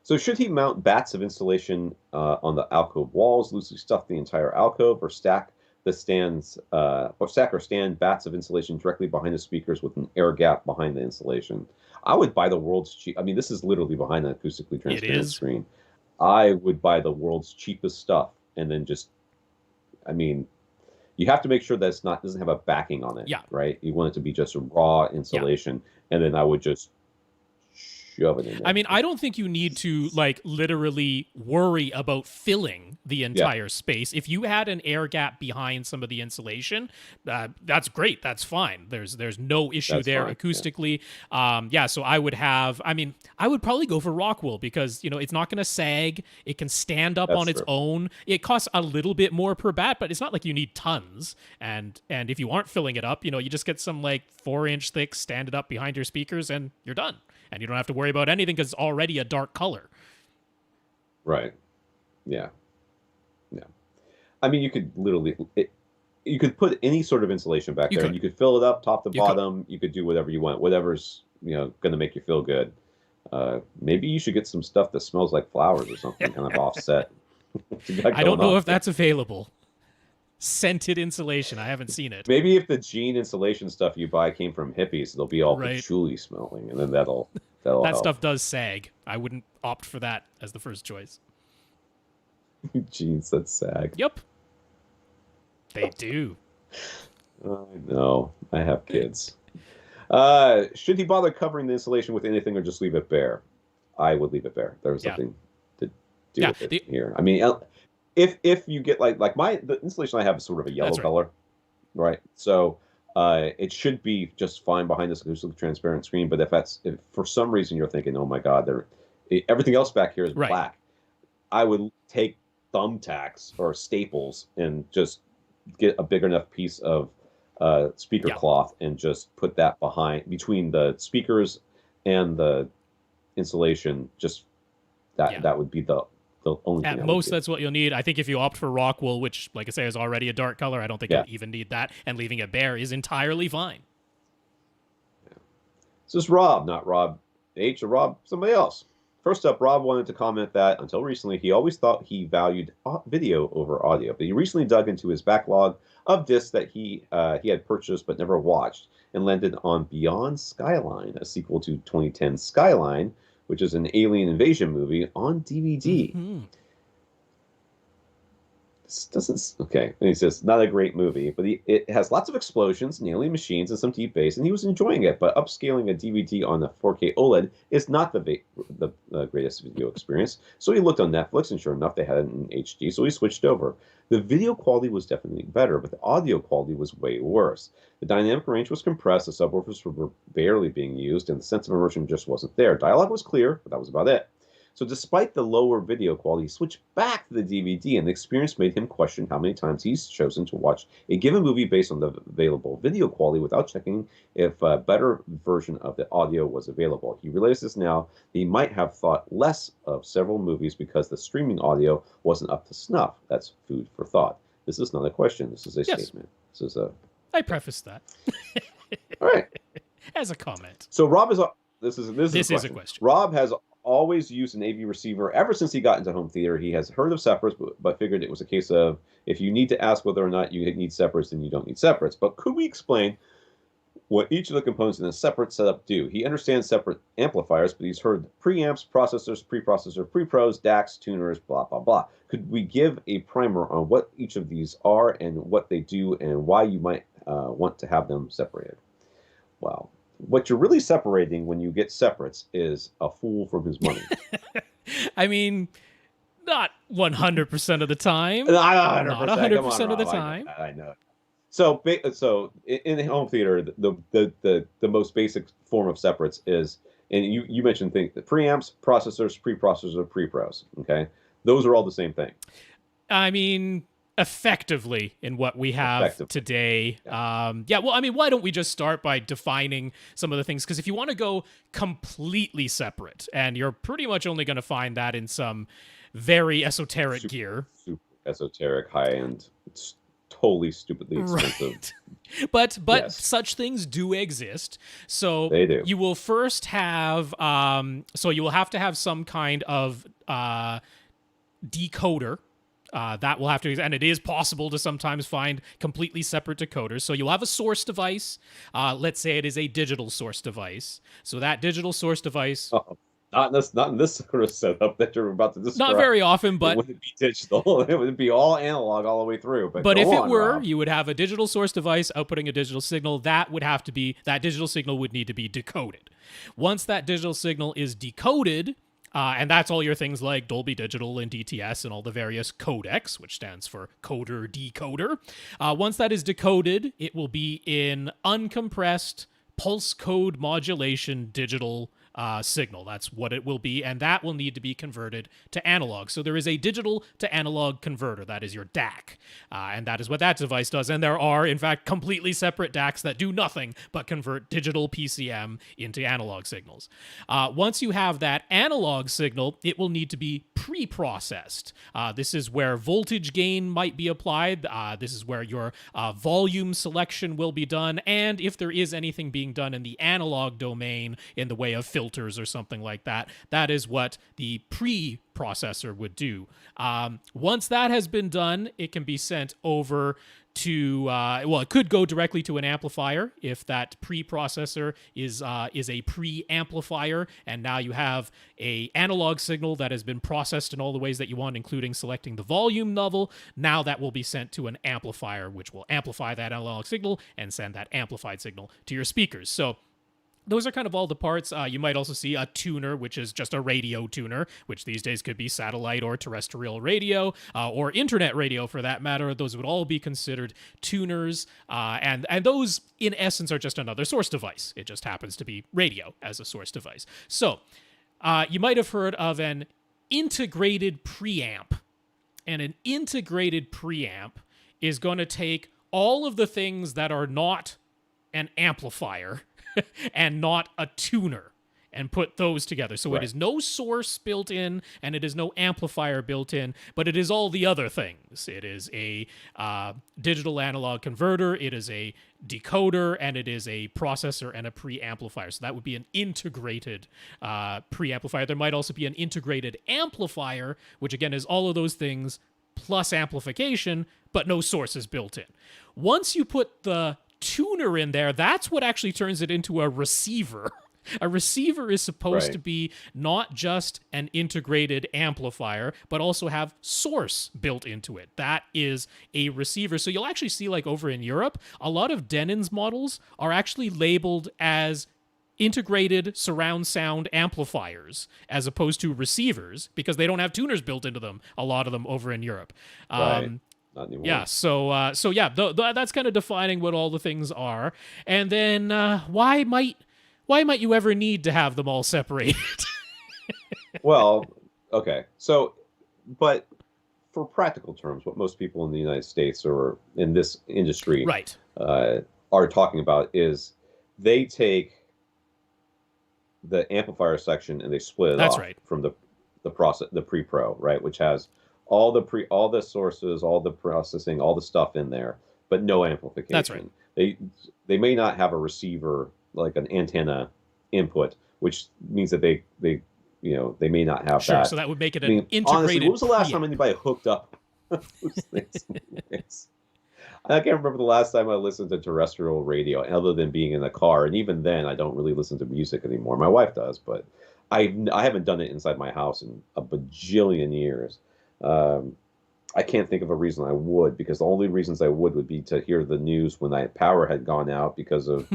So should he mount bats of insulation on the alcove walls, loosely stuff the entire alcove, or stack or stand bats of insulation directly behind the speakers with an air gap behind the insulation? I would buy the world's cheap. I mean, this is literally behind an acoustically transparent screen. I would buy the world's cheapest stuff, and then you have to make sure that doesn't have a backing on it. Yeah. Right. You want it to be just raw insulation, and then I would just shove it in there. I mean, I don't think you need to like literally worry about filling the entire space. If you had an air gap behind some of the insulation, that's great. That's fine. There's no issue there acoustically. So I would probably go for rock wool because it's not going to sag. It can stand up on its own. It costs a little bit more per bat, but it's not like you need tons. And if you aren't filling it up, you just get some like 4-inch thick, stand it up behind your speakers, and you're done. And you don't have to worry about anything because it's already a dark color. Right. Yeah. Yeah. I mean, you could literally, you could put any sort of insulation back there, and you could fill it up top to bottom. You could do whatever you want, whatever's going to make you feel good. Maybe you should get some stuff that smells like flowers or something, kind of offset. I don't know if that's available. Scented insulation. I haven't seen it. Maybe if the jean insulation stuff you buy came from hippies, they'll be all patchouli smelling, and then that'll that help. Stuff does sag. I wouldn't opt for that as the first choice. Jeans that sag. Yep. They do. I know. I have kids. Should he bother covering the insulation with anything or just leave it bare? I would leave it bare. There's nothing to do with it here. I mean, if you get like the insulation I have is sort of a yellow color, right? So it should be just fine behind this acoustically transparent screen. But if for some reason you're thinking, oh my God, Everything else back here is Right. black. I would take thumbtacks or staples and just get a big enough piece of speaker cloth and just put that between the speakers and the insulation. Just that would be the only thing. At most, that's what you'll need. I think if you opt for rock wool, which, like I say, is already a dark color, I don't think you'll even need that. And leaving it bare is entirely fine. This is Rob, not Rob H or Rob somebody else. First up, Rob wanted to comment that until recently, he always thought he valued video over audio, but he recently dug into his backlog of discs that he had purchased but never watched, and landed on Beyond Skyline, a sequel to 2010 Skyline, which is an alien invasion movie on DVD. Mm-hmm. This doesn't... Okay, and he says, not a great movie, but it has lots of explosions and alien machines and some deep bass, and he was enjoying it, but upscaling a DVD on a 4K OLED is not the greatest video experience. So he looked on Netflix, and sure enough, they had it in HD, so he switched over. The video quality was definitely better, but the audio quality was way worse. The dynamic range was compressed, the subwoofers were barely being used, and the sense of immersion just wasn't there. Dialogue was clear, but that was about it. So despite the lower video quality, he switched back to the DVD, and the experience made him question how many times he's chosen to watch a given movie based on the available video quality without checking if a better version of the audio was available. He realizes now that he might have thought less of several movies because the streaming audio wasn't up to snuff. That's food for thought. This is not a question. This is a statement. This is a... I prefaced that. All right. As a comment. So Rob is... This is a question. Rob has always used an AV receiver ever since he got into home theater. He has heard of separates, but figured it was a case of if you need to ask whether or not you need separates, then you don't need separates. But could we explain what each of the components in a separate setup do? He understands separate amplifiers, but he's heard preamps, processors, preprocessor, prepros, DACs, tuners, blah, blah, blah. Could we give a primer on what each of these are and what they do and why you might want to have them separated? Well, what you're really separating when you get separates is a fool from his money. I mean, not 100% of the time. Not 100% of the time. I know. So in home theater, the most basic form of separates is, and you mentioned things, the preamps, processors, preprocessors, prepros. Okay, those are all the same thing. I mean, effectively in what we have today. Yeah. Well, I mean, why don't we just start by defining some of the things? Because if you want to go completely separate, and you're pretty much only going to find that in some very esoteric gear. Super esoteric, high-end, it's totally stupidly expensive. Right. But such things do exist. So they do. You will first have, you will have to have some kind of decoder. That will have to, and it is possible to sometimes find completely separate decoders. So you'll have a source device. Let's say it is a digital source device. So that digital source device. Not in this sort of setup that you're about to describe. Not very often, but it wouldn't be digital. It would be all analog all the way through. But if it were, Rob, you would have a digital source device outputting a digital signal. That digital signal would need to be decoded. Once that digital signal is decoded, and that's all your things like Dolby Digital and DTS and all the various codecs, which stands for coder decoder. Once that is decoded, it will be in uncompressed pulse code modulation digital signal. That's what it will be, and that will need to be converted to analog. So there is a digital to analog converter. That is your DAC, and that is what that device does. And there are, in fact, completely separate DACs that do nothing but convert digital PCM into analog signals. Once you have that analog signal, it will need to be pre-processed. This is where voltage gain might be applied. This is where your volume selection will be done, and if there is anything being done in the analog domain in the way of filters or something like that, that is what the pre-processor would do. Once that has been done, it can be sent over to, it could go directly to an amplifier if that pre-processor is a pre-amplifier, and now you have a analog signal that has been processed in all the ways that you want, including selecting the volume level. Now that will be sent to an amplifier, which will amplify that analog signal and send that amplified signal to your speakers. So those are kind of all the parts. You might also see a tuner, which is just a radio tuner, which these days could be satellite or terrestrial radio, or internet radio for that matter. Those would all be considered tuners, and those, in essence, are just another source device. It just happens to be radio as a source device. So You might have heard of an integrated preamp. And an integrated preamp is going to take all of the things that are not an amplifier and not a tuner and put those together. So it is no source built in and it is no amplifier built in, but it is all the other things. It is a digital analog converter, it is a decoder, and it is a processor and a preamplifier. So that would be an integrated preamplifier. There might also be an integrated amplifier, which again is all of those things plus amplification, but no source is built in. Once you put the tuner in there, that's what actually turns it into a receiver. A receiver is supposed to be not just an integrated amplifier, but also have source built into it. That is a receiver. So you'll actually see, like over in Europe, a lot of Denon models are actually labeled as integrated surround sound amplifiers as opposed to receivers because they don't have tuners built into them, a lot of them over in Europe. Not anymore. Yeah, so that's kind of defining what all the things are. And then why might you ever need to have them all separated? Well, okay. So, but for practical terms, what most people in the United States or in this industry are talking about is they take the amplifier section and they split it off from the pre-pro, right, which has all the sources, all the processing, all the stuff in there, but no amplification. That's right. They may not have a receiver like an antenna input, which means that they may not have that. So that would make it an integrated. Honestly, when was the last time anybody hooked up those things? I can't remember the last time I listened to terrestrial radio, other than being in the car, and even then, I don't really listen to music anymore. My wife does, but I haven't done it inside my house in a bajillion years. I can't think of a reason I would, because the only reasons I would be to hear the news when power had gone out because of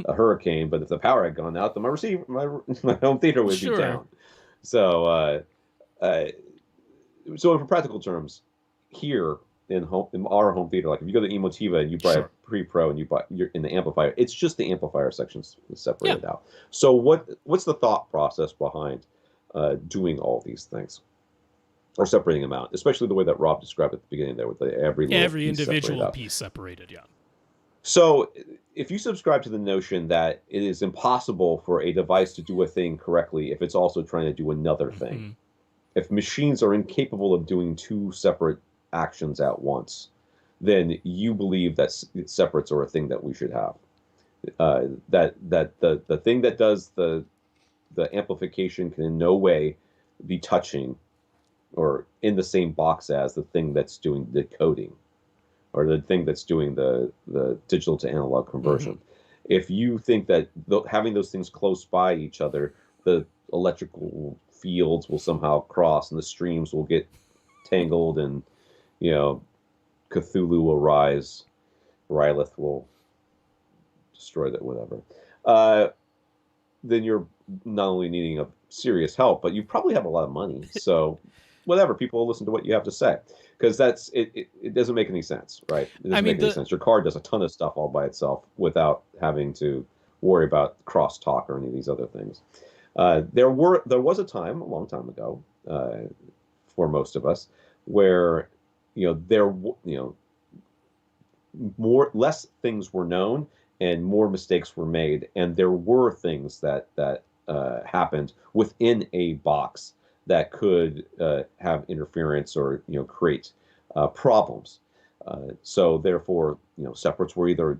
a hurricane. But if the power had gone out, then my home theater would be down. So, so in practical terms, here in our home theater, like if you go to Emotiva and you buy a pre-pro and you're in the amplifier, it's just the amplifier sections separated out. So what's the thought process behind doing all these things? Or separating them out, especially the way that Rob described at the beginning there with every individual piece separated, So if you subscribe to the notion that it is impossible for a device to do a thing correctly if it's also trying to do another thing, if machines are incapable of doing two separate actions at once, then you believe that separates are a thing that we should have. That the thing that does the amplification can in no way be touching or in the same box as the thing that's doing the coding or the thing that's doing the digital to analog conversion. If you think that having those things close by each other, the electrical fields will somehow cross and the streams will get tangled and, Cthulhu will rise, Rylith will destroy that, whatever, then you're not only needing a serious help, but you probably have a lot of money. So whatever, people will listen to what you have to say, because it doesn't make any sense, right? It doesn't make any sense. Your car does a ton of stuff all by itself without having to worry about crosstalk or any of these other things. There was a time, a long time ago, for most of us, where less things were known and more mistakes were made, and there were things that happened within a box that could have interference or create problems. So therefore, separates were either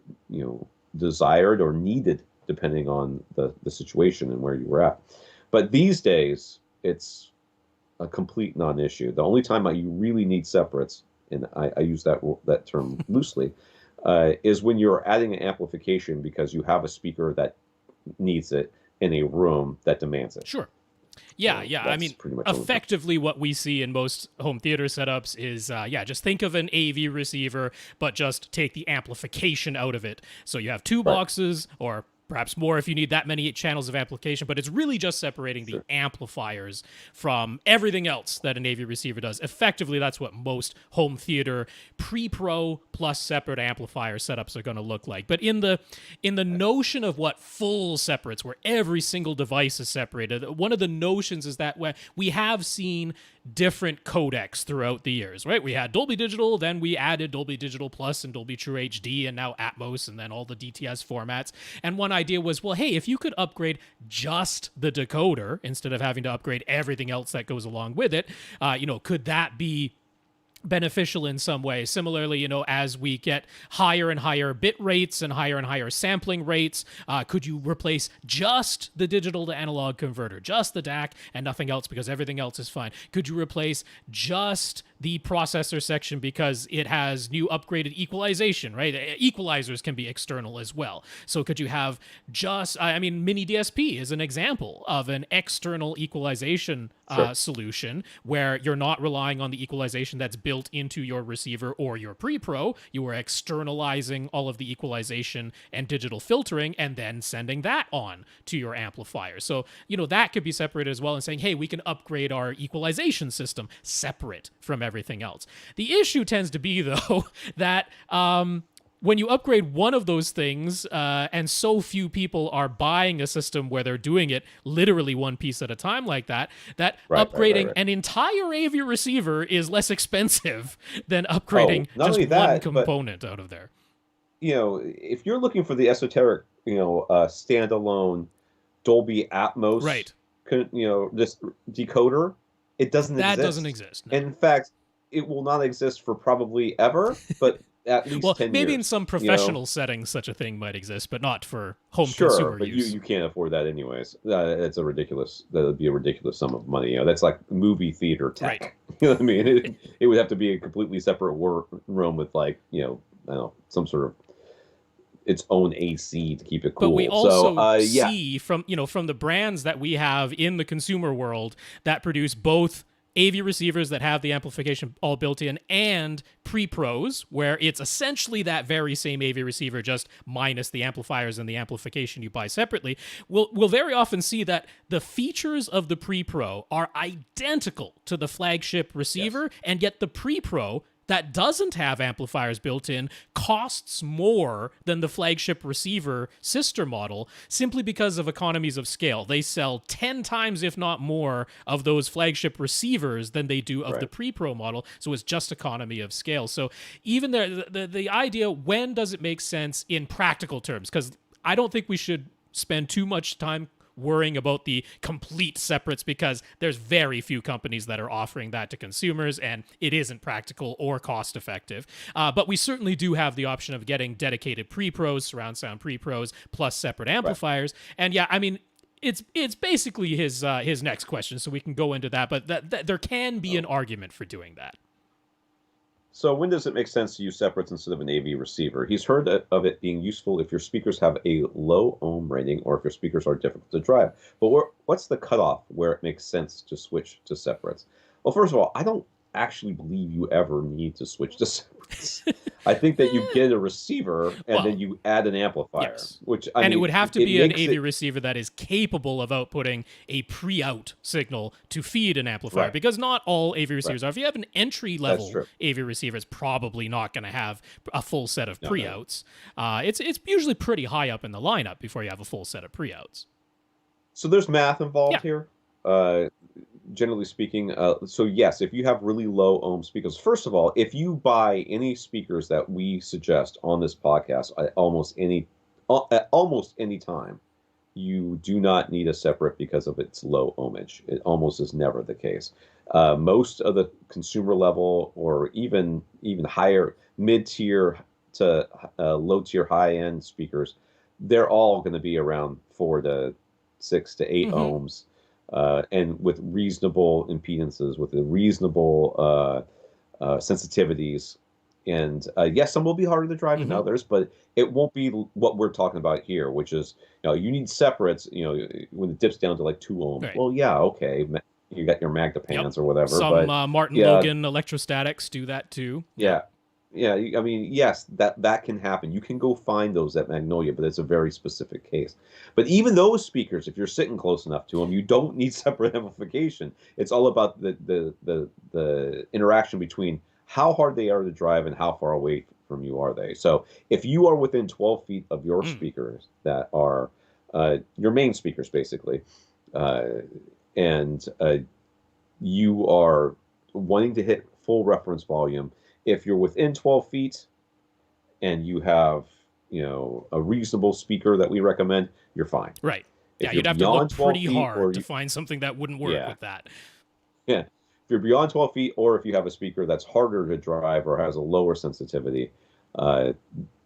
desired or needed depending on the situation and where you were at. But these days, it's a complete non-issue. The only time you really need separates, and I use that term loosely, is when you're adding an amplification because you have a speaker that needs it in a room that demands it. Sure. Yeah. I mean, effectively what we see in most home theater setups is, just think of an AV receiver, but just take the amplification out of it. So you have two boxes or perhaps more if you need that many channels of amplification, but it's really just separating Sure. the amplifiers from everything else that an AV receiver does. Effectively, that's what most home theater pre-pro plus separate amplifier setups are going to look like. But in the notion of what full separates, where every single device is separated, one of the notions is that we have seen different codecs throughout the years, right? We had Dolby Digital, then we added Dolby Digital Plus and Dolby True HD, and now Atmos, and then all the DTS formats. And one idea was, well, hey, if you could upgrade just the decoder instead of having to upgrade everything else that goes along with it, could that be beneficial in some way? Similarly, as we get higher and higher bit rates and higher sampling rates, could you replace just the digital to analog converter, just the DAC and nothing else because everything else is fine? Could you replace just the processor section because it has new upgraded equalization, right? Equalizers can be external as well. So could you have Mini DSP is an example of an external equalization solution where you're not relying on the equalization that's built into your receiver or your pre-pro. You are externalizing all of the equalization and digital filtering and then sending that on to your amplifier. So, that could be separated as well and saying, hey, we can upgrade our equalization system separate from everything else. The issue tends to be, though, that when you upgrade one of those things, and so few people are buying a system where they're doing it literally one piece at a time like that, upgrading an entire AV receiver is less expensive than upgrading just one component out of there. If you're looking for the esoteric, standalone Dolby Atmos, right? This decoder, it doesn't exist. That doesn't exist. No. And in fact, it will not exist for probably ever, but at least 10 maybe years. In some professional settings such a thing might exist, but not for home consumer but use. you can't afford that anyways. That would be a ridiculous sum of money. That's like movie theater tech. Right. You know what I mean? It would have to be a completely separate room with some sort of its own AC to keep it cool. But we also see from the brands that we have in the consumer world that produce both AV receivers that have the amplification all built in and pre-pros, where it's essentially that very same AV receiver, just minus the amplifiers and the amplification you buy separately. We'll very often see that the features of the pre-pro are identical to the flagship receiver, and yet the pre-pro that doesn't have amplifiers built in costs more than the flagship receiver sister model simply because of economies of scale. They sell 10 times, if not more, of those flagship receivers than they do of the pre-pro model. So it's just economy of scale. So even the idea, when does it make sense in practical terms? Because I don't think we should spend too much time worrying about the complete separates because there's very few companies that are offering that to consumers and it isn't practical or cost effective. But we certainly do have the option of getting dedicated pre-pros, surround sound pre-pros, plus separate amplifiers. And it's basically his next question, so we can go into that. But there can be an argument for doing that. So when does it make sense to use separates instead of an AV receiver? He's heard of it being useful if your speakers have a low ohm rating or if your speakers are difficult to drive. But what's the cutoff where it makes sense to switch to separates? Well, first of all, I don't actually believe you ever need to switch to separates. I think that you get a receiver and then you add an amplifier. Yes. It would have to be an AV receiver that is capable of outputting a pre-out signal to feed an amplifier, because not all AV receivers are. If you have an entry-level AV receiver, it's probably not going to have a full set of pre-outs. It's usually pretty high up in the lineup before you have a full set of pre-outs. So there's math involved here. Generally speaking, so yes, if you have really low ohm speakers, first of all, if you buy any speakers that we suggest on this podcast at almost any time, you do not need a separate because of its low ohmage. It almost is never the case. Most of the consumer level or even higher mid-tier to low-tier high-end speakers, they're all going to be around 4 to 6 to 8 ohms. And with reasonable impedances, with reasonable sensitivities. And yes, some will be harder to drive than others, but it won't be what we're talking about here, which is, you need separates, when it dips down to like 2 ohms. Right. Well, yeah, okay. You got your Magda pans or whatever. Some Martin Logan electrostatics do that too. Yeah. Yeah, I mean, yes, that can happen. You can go find those at Magnolia, but it's a very specific case. But even those speakers, if you're sitting close enough to them, you don't need separate amplification. It's all about the interaction between how hard they are to drive and how far away from you are they. So if you are within 12 feet of your Mm, speakers that are your main speakers, basically, uh, and you are wanting to hit full reference volume, if you're within 12 feet and you have, a reasonable speaker that we recommend, you're fine. right. If Yeah, you're you'd have to look beyond 12 pretty feet hard or to find something that wouldn't work yeah, with that. yeah. If you're beyond 12 feet or if you have a speaker that's harder to drive or has a lower sensitivity, uh,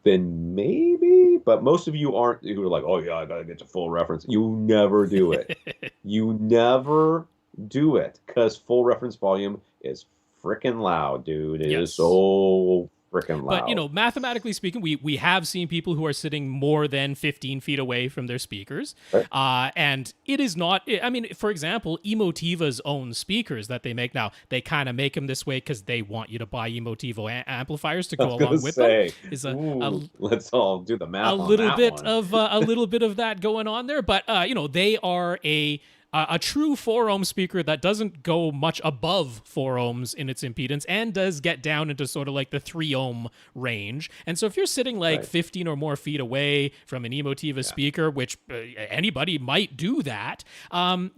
then maybe, but most of you aren't who are like, oh yeah, I gotta get to full reference. You never do it. You never do it because full reference volume is freaking loud, dude. It is Yes. so freaking But loud. mathematically speaking, we have seen people who are sitting more than 15 feet away from their speakers, Right? and it is not. I mean, for example, Emotiva's own speakers that they make now, they kind of make them this way because they want you to buy Emotivo amplifiers to I go was gonna along with them. say, Is ooh, let's all do the math on that one. a little bit of that going on there, but they are a true 4 ohm speaker that doesn't go much above 4 ohms in its impedance and does get down into sort of like the 3 ohm range. And so if you're sitting like Right. 15 or more feet away from an Emotiva Yeah. speaker, which anybody might do that,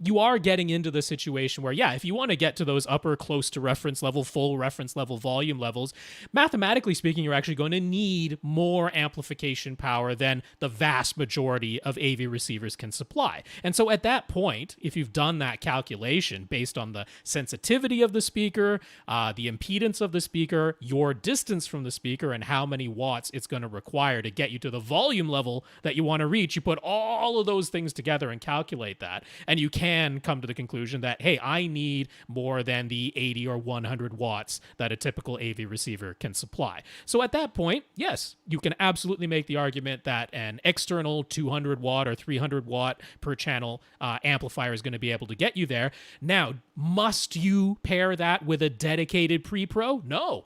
you are getting into the situation where, yeah, if you want to get to those upper close to reference level, full reference level volume levels, mathematically speaking, you're actually going to need more amplification power than the vast majority of AV receivers can supply. And so at that point, if you've done that calculation based on the sensitivity of the speaker, the impedance of the speaker, your distance from the speaker, and how many watts it's going to require to get you to the volume level that you want to reach, you put all of those things together and calculate that. And you can come to the conclusion that, hey, I need more than the 80 or 100 watts that a typical AV receiver can supply. So at that point, yes, you can absolutely make the argument that an external 200 watt or 300 watt per channel amplifier is going to be able to get you there. Now, must you pair that with a dedicated pre-pro? No.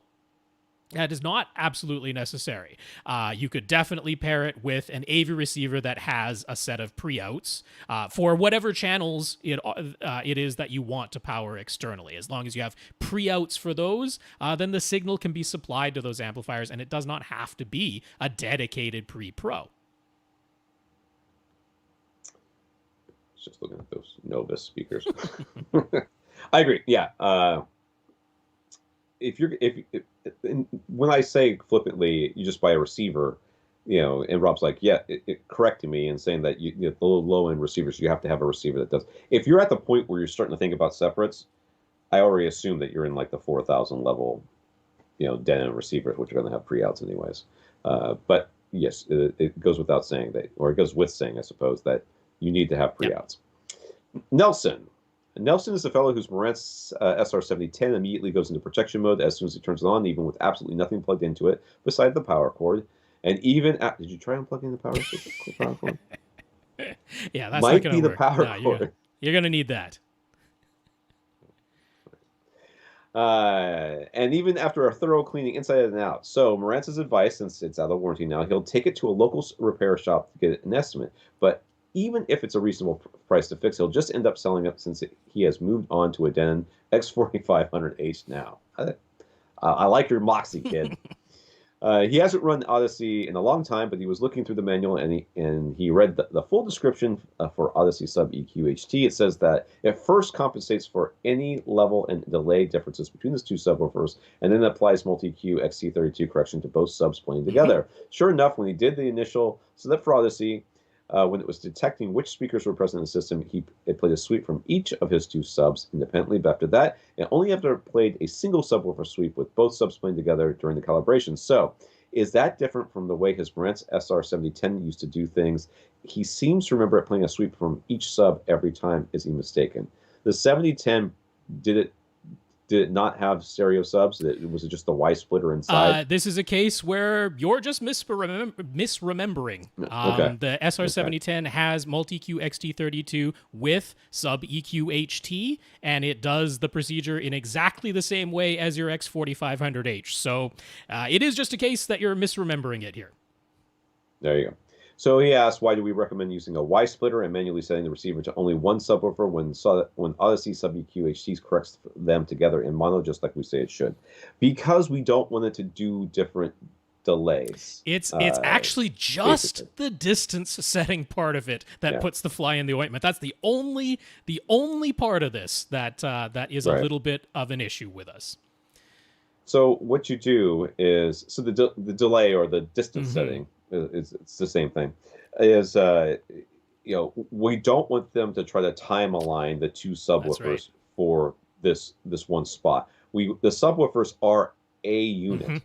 That is not absolutely necessary. You could definitely pair it with an AV receiver that has a set of pre-outs for whatever channels it is that you want to power externally. As long as you have pre-outs for those, then the signal can be supplied to those amplifiers, and it does not have to be a dedicated pre-pro. Just looking at those Novus speakers. I agree. Yeah. If when I say flippantly, you just buy a receiver, and Rob's like, yeah, correcting me and saying that the low end receivers, you have to have a receiver that does. If you're at the point where you're starting to think about separates, I already assume that you're in like the 4,000 level, dead end receivers, which are going to have pre-outs anyways. But yes, it goes without saying that, or it goes with saying, I suppose, that you need to have pre-outs. Yep. Nelson is a fellow whose Marantz SR7010 immediately goes into protection mode as soon as he turns it on, even with absolutely nothing plugged into it beside the power cord. And even did you try unplugging the power cord? Yeah, that's might not be the work. power No, cord. You're gonna need that. And even after a thorough cleaning inside and out. So Marantz's advice, since it's out of warranty now, he'll take it to a local repair shop to get an estimate. But even if it's a reasonable price to fix, he'll just end up selling it since he has moved on to a Denon X4500H now. I like your moxie, kid. He hasn't run Odyssey in a long time, but he was looking through the manual and he read the full description for Odyssey Sub EQHT. It says that it first compensates for any level and delay differences between the two subwoofers, and then applies multi-Q XC32 correction to both subs playing together. Sure enough, when he did the initial setup for Odyssey, when it was detecting which speakers were present in the system, it played a sweep from each of his two subs independently. But after that, it only ever played a single subwoofer sweep with both subs playing together during the calibration. So, is that different from the way his Marantz SR7010 used to do things? He seems to remember it playing a sweep from each sub every time. Is he mistaken? The 7010 did it Did it not have stereo subs? Was it just the Y splitter inside? This is a case where you're just misremembering. Okay. The SR7010 has multi-EQ XT32 with sub EQ HT, and it does the procedure in exactly the same way as your X4500H. So it is just a case that you're misremembering it here. There you go. So he asked, why do we recommend using a Y splitter and manually setting the receiver to only one subwoofer when Odyssey sub EQ HT corrects them together in mono, just like we say it should? Because we don't want it to do different delays. It's actually just basically the distance setting part of it that puts the fly in the ointment. That's the only part of this that is a little bit of an issue with us. So what you do is, so the delay or the distance setting, it's the same thing, is we don't want them to try to time align the two subwoofers for this one spot. The subwoofers are a unit.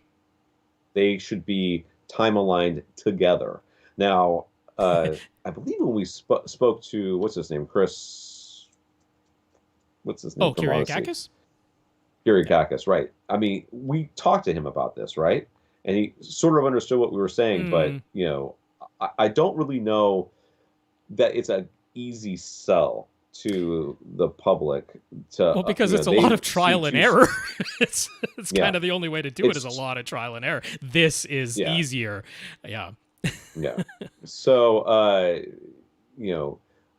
They should be time aligned together. Now, I believe when we spoke to, what's his name, Chris? What's his name? Oh, Kyriakakis? Kyriakakis, right. I mean, we talked to him about this, right? And he sort of understood what we were saying, but, I don't really know that it's an easy sell to the public. Because it's a lot of trial and error. It's kind of the only way to do it is a lot of trial and error. This is easier. Yeah. So,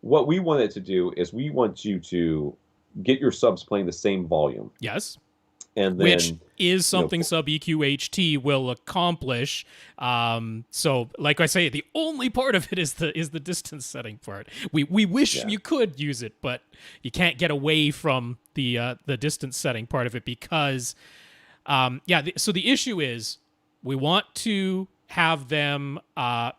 what we wanted to do is we want you to get your subs playing the same volume. Yes. And then, which is something sub EQ HT will accomplish. So, like I say, the only part of it is the distance setting part. We wish you could use it, but you can't get away from the distance setting part of it because, so the issue is we want to have them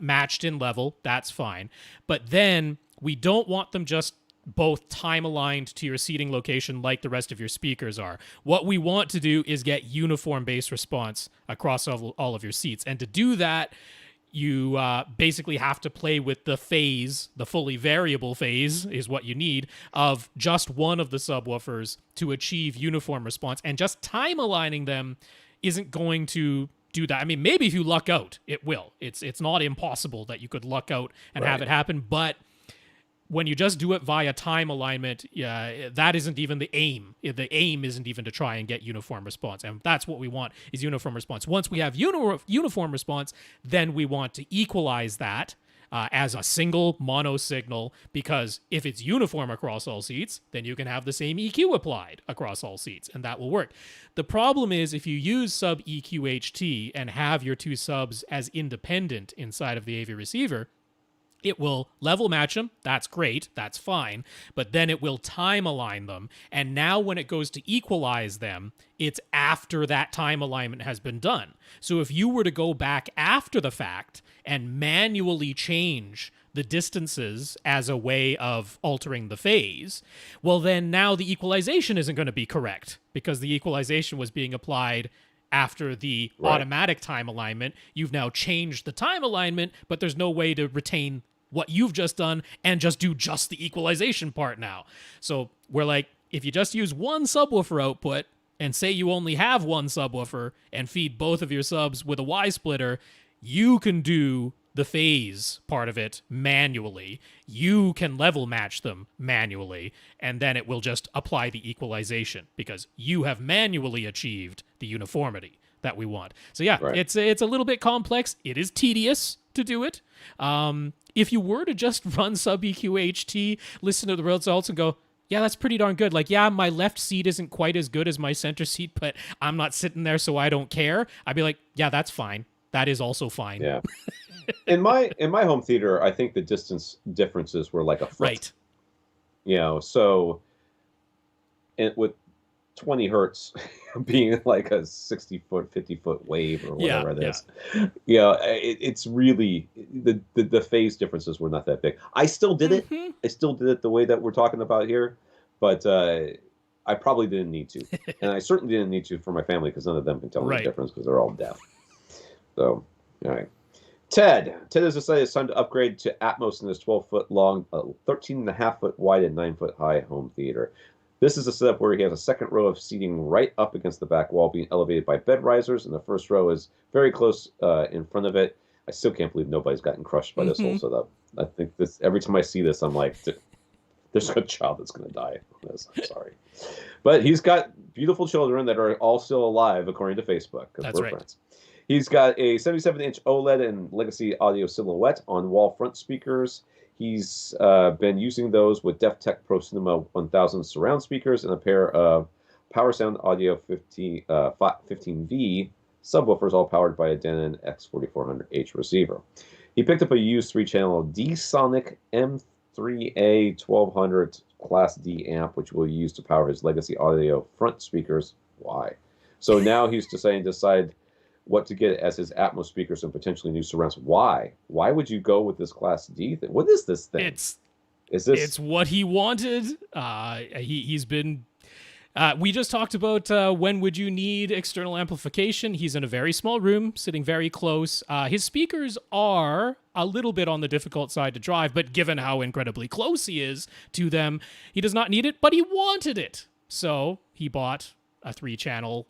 matched in level. That's fine, but then we don't want them just both time aligned to your seating location like the rest of your speakers are. What we want to do is get uniform bass response across all of your seats. And to do that, you basically have to play with the phase, the fully variable phase is what you need, of just one of the subwoofers to achieve uniform response. And just time aligning them isn't going to do that. I mean, maybe if you luck out, it will. It's not impossible that you could luck out and have it happen, but when you just do it via time alignment, that isn't even the aim. The aim isn't even to try and get uniform response. And that's what we want, is uniform response. Once we have uniform response, then we want to equalize that as a single mono signal, because if it's uniform across all seats, then you can have the same EQ applied across all seats, and that will work. The problem is if you use sub EQ HT and have your two subs as independent inside of the AV receiver, it will level match them. That's great. That's fine. But then it will time align them. And now when it goes to equalize them, it's after that time alignment has been done. So if you were to go back after the fact and manually change the distances as a way of altering the phase, well, then now the equalization isn't going to be correct because the equalization was being applied after the automatic time alignment. You've now changed the time alignment, but there's no way to retain what you've just done and just do just the equalization part now. So we're like, if you just use one subwoofer output and say you only have one subwoofer and feed both of your subs with a Y splitter, you can do the phase part of it manually. You can level match them manually, and then it will just apply the equalization because you have manually achieved the uniformity that we want. So it's a little bit complex. It is tedious to do it. If you were to just run sub EQ HT, listen to the results and go, yeah, that's pretty darn good. Like, yeah, my left seat isn't quite as good as my center seat, but I'm not sitting there, so I don't care. I'd be like, yeah, that's fine. That is also fine. Yeah. In my home theater, I think the distance differences were like a foot. Right. So with 20 hertz being like a 60-foot, 50-foot wave or whatever it is. It's really, the phase differences were not that big. I still did it. I still did it the way that we're talking about here, but I probably didn't need to. And I certainly didn't need to for my family because none of them can tell me the difference because they're all deaf. So, all right. Ted has decided it's time to upgrade to Atmos in this 12-foot long, 13.5-foot wide, and 9-foot high home theater. This is a setup where he has a second row of seating right up against the back wall, being elevated by bed risers, and the first row is very close in front of it. I still can't believe nobody's gotten crushed by this whole setup. I think this every time I see this, I'm like, there's a child that's going to die on this. I'm sorry. But he's got beautiful children that are all still alive, according to Facebook, because we're friends. He's got a 77-inch OLED and legacy audio silhouette on wall front speakers. He's been using those with DefTech Pro Cinema 1000 surround speakers and a pair of Power Sound Audio 15V subwoofers, all powered by a Denon X4400H receiver. He picked up a used 3-channel D-Sonic M3A 1200 Class D amp, which will use to power his legacy audio front speakers. Why? So now he's deciding to decide what to get as his Atmos speakers and potentially new surrounds. Why? Why would you go with this Class D thing? What is this thing? It's what he wanted. He's been... we just talked about when would you need external amplification. He's in a very small room, sitting very close. His speakers are a little bit on the difficult side to drive, but given how incredibly close he is to them, he does not need it, but he wanted it. So he bought a 3-channel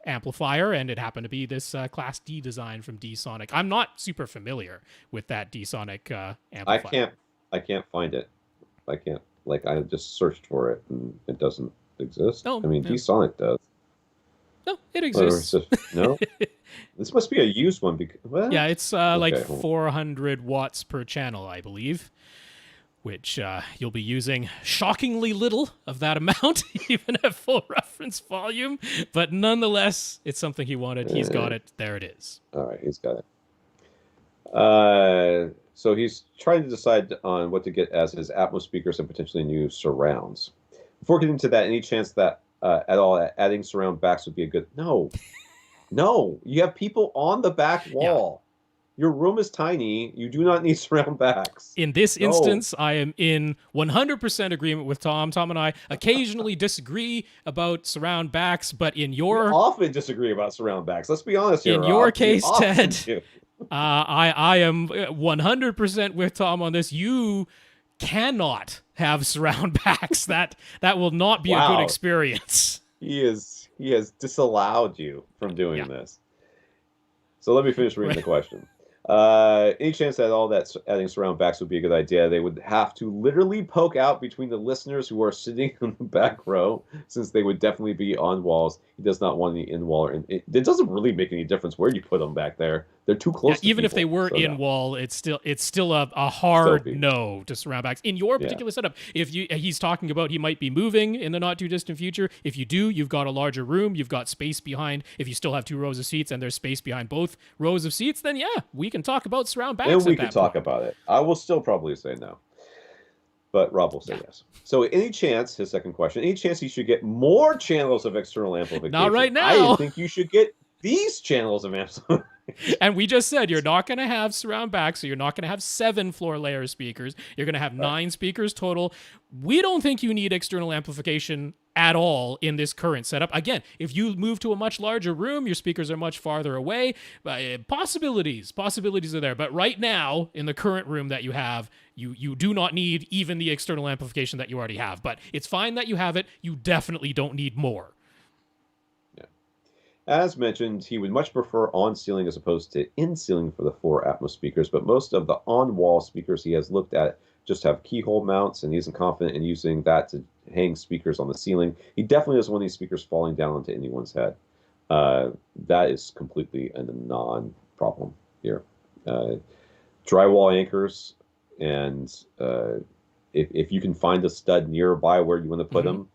amplifier, and it happened to be this Class D design from D-Sonic. I'm not super familiar with that D-Sonic amplifier. I can't find it. I just searched for it, and it doesn't exist. Oh, I mean, D-Sonic does. No, it exists. No? This must be a used one. Yeah, it's like 400 watts per channel, I believe, which you'll be using shockingly little of that amount, even at full reference volume. But nonetheless, it's something he wanted. He's got it. There it is. All right, he's got it. So he's trying to decide on what to get as his Atmos speakers and potentially new surrounds. Before getting to that, any chance that at all adding surround backs would be a good... No. You have people on the back wall. Yeah. Your room is tiny. You do not need surround backs. In this instance, I am in 100% agreement with Tom. Tom and I occasionally disagree about surround backs, but in your... We often disagree about surround backs. Let's be honest here, in Rob. your case, Ted, I am 100% with Tom on this. You cannot have surround backs. That will not be a good experience. He has disallowed you from doing this. So let me finish reading the question. Any chance at all that adding surround backs would be a good idea? They would have to literally poke out between the listeners who are sitting in the back row, since they would definitely be on walls. He does not want any in wall. It doesn't really make any difference where you put them back there. They're too close. Even people, if they were in wall, it's still a hard no to surround backs in your particular setup. If he's talking about he might be moving in the not too distant future. If you do, you've got a larger room. You've got space behind. If you still have 2 rows of seats and there's space behind both rows of seats, then we can talk about surround backs. And we can talk about it. I will still probably say no, but Rob will say yes. So any chance, his second question, any chance he should get more channels of external amplification? Not right now. I think you should get these channels of amplification. And we just said you're not going to have surround backs, so you're not going to have 7 floor layer speakers. You're going to have 9 speakers total. We don't think you need external amplification at all in this current setup. Again, if you move to a much larger room, your speakers are much farther away. Possibilities are there. But right now, in the current room that you have, you do not need even the external amplification that you already have. But it's fine that you have it. You definitely don't need more. As mentioned, he would much prefer on-ceiling as opposed to in-ceiling for the 4 Atmos speakers, but most of the on-wall speakers he has looked at just have keyhole mounts, and he isn't confident in using that to hang speakers on the ceiling. He definitely doesn't want these speakers falling down onto anyone's head. That is completely a non-problem here. Drywall anchors, and if you can find a stud nearby where you want to put them,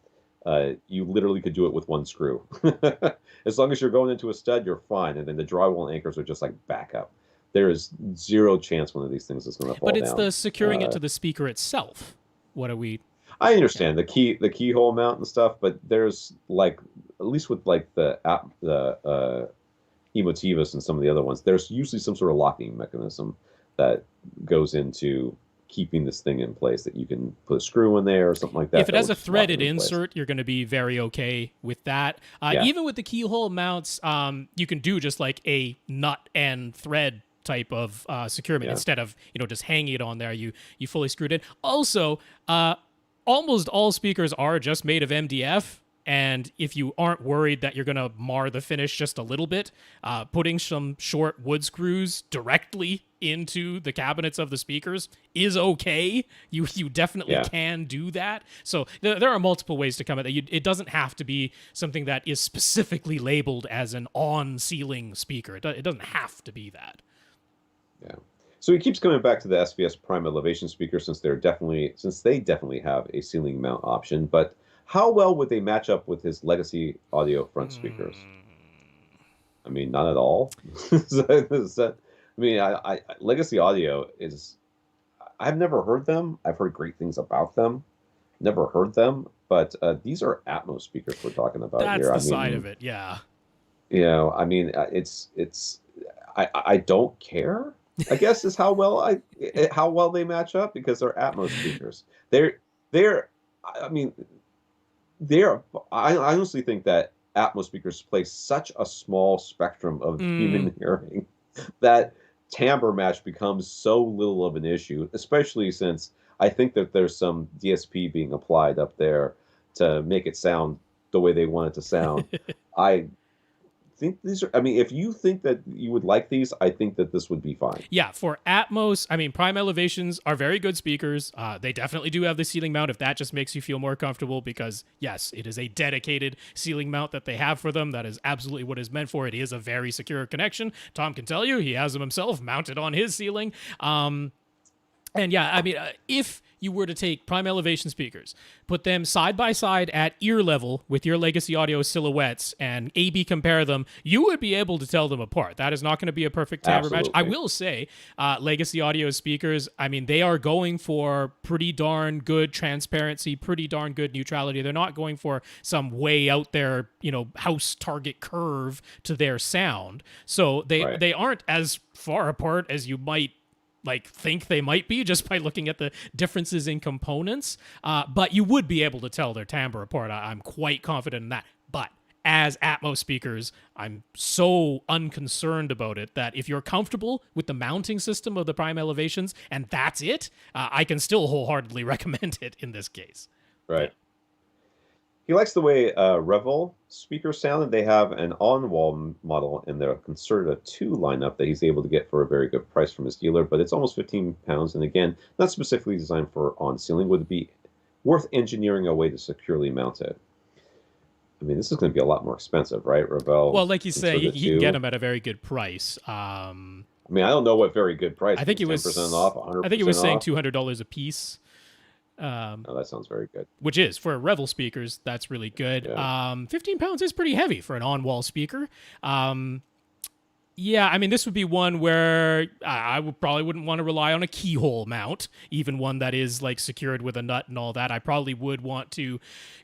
you literally could do it with 1 screw. As long as you're going into a stud, you're fine. And then the drywall anchors are just like backup. There is 0 chance one of these things is going to fall down. But it's the securing it to the speaker itself. What are we... I understand the keyhole mount and stuff, but there's like, at least with like the Emotivus and some of the other ones, there's usually some sort of locking mechanism that goes into keeping this thing in place, that you can put a screw in there or something like that. If it has a threaded insert, you're going to be very okay with that. Even with the keyhole mounts, you can do just like a nut and thread type of securement instead of just hanging it on there. You fully screwed in. Also, almost all speakers are just made of MDF. And if you aren't worried that you're going to mar the finish just a little bit, putting some short wood screws directly into the cabinets of the speakers is okay. You definitely can do that. So there are multiple ways to come at it. It doesn't have to be something that is specifically labeled as an on-ceiling speaker. It doesn't have to be that. Yeah. So he keeps coming back to the SVS Prime Elevation speaker since they definitely have a ceiling mount option, but how well would they match up with his legacy audio front speakers? I mean, not at all. Legacy audio is, I've never heard them. I've heard great things about them. Never heard them, but these are Atmos speakers we're talking about here. That's the side of it, yeah. You know, I mean, I don't care, I guess, is how well they match up, because they're Atmos speakers. I honestly think that Atmos speakers play such a small spectrum of human hearing that timbre match becomes so little of an issue, especially since I think that there's some DSP being applied up there to make it sound the way they want it to sound. I think these are, if you think that you would like these, I think that this would be fine. Yeah, for Atmos, Prime Elevations are very good speakers. They definitely do have the ceiling mount if that just makes you feel more comfortable, because yes, it is a dedicated ceiling mount that they have for them. That is absolutely what it's meant for. It is a very secure connection. Tom can tell you, he has them himself mounted on his ceiling. And yeah, if you were to take Prime Elevation speakers, put them side by side at ear level with your legacy audio silhouettes, and A/B compare them, you would be able to tell them apart. That is not going to be a perfect timbre match. I will say, legacy audio speakers, they are going for pretty darn good transparency, pretty darn good neutrality. They're not going for some way out there, house target curve to their sound. So they aren't as far apart as you might think they might be just by looking at the differences in components, but you would be able to tell their timbre apart. I'm quite confident in that. But as Atmos speakers, I'm so unconcerned about it that if you're comfortable with the mounting system of the Prime Elevations and that's it, I can still wholeheartedly recommend it in this case. Right. He likes the way Revel speakers sound, and they have an on-wall model in their Concerta 2 lineup that he's able to get for a very good price from his dealer, but it's almost £15, and again, not specifically designed for on-ceiling. Would it be worth engineering a way to securely mount it? This is going to be a lot more expensive, right, Revel? Well, like you say, you can get them at a very good price. I don't know what very good price. I think it was 10% off, 100% I think it was saying off? $200 a piece. That sounds very good. Which is, for Revel speakers, that's really good. Yeah. 15 pounds is pretty heavy for an on-wall speaker. This would be one where I probably wouldn't want to rely on a keyhole mount, even one that is secured with a nut and all that. I probably would want to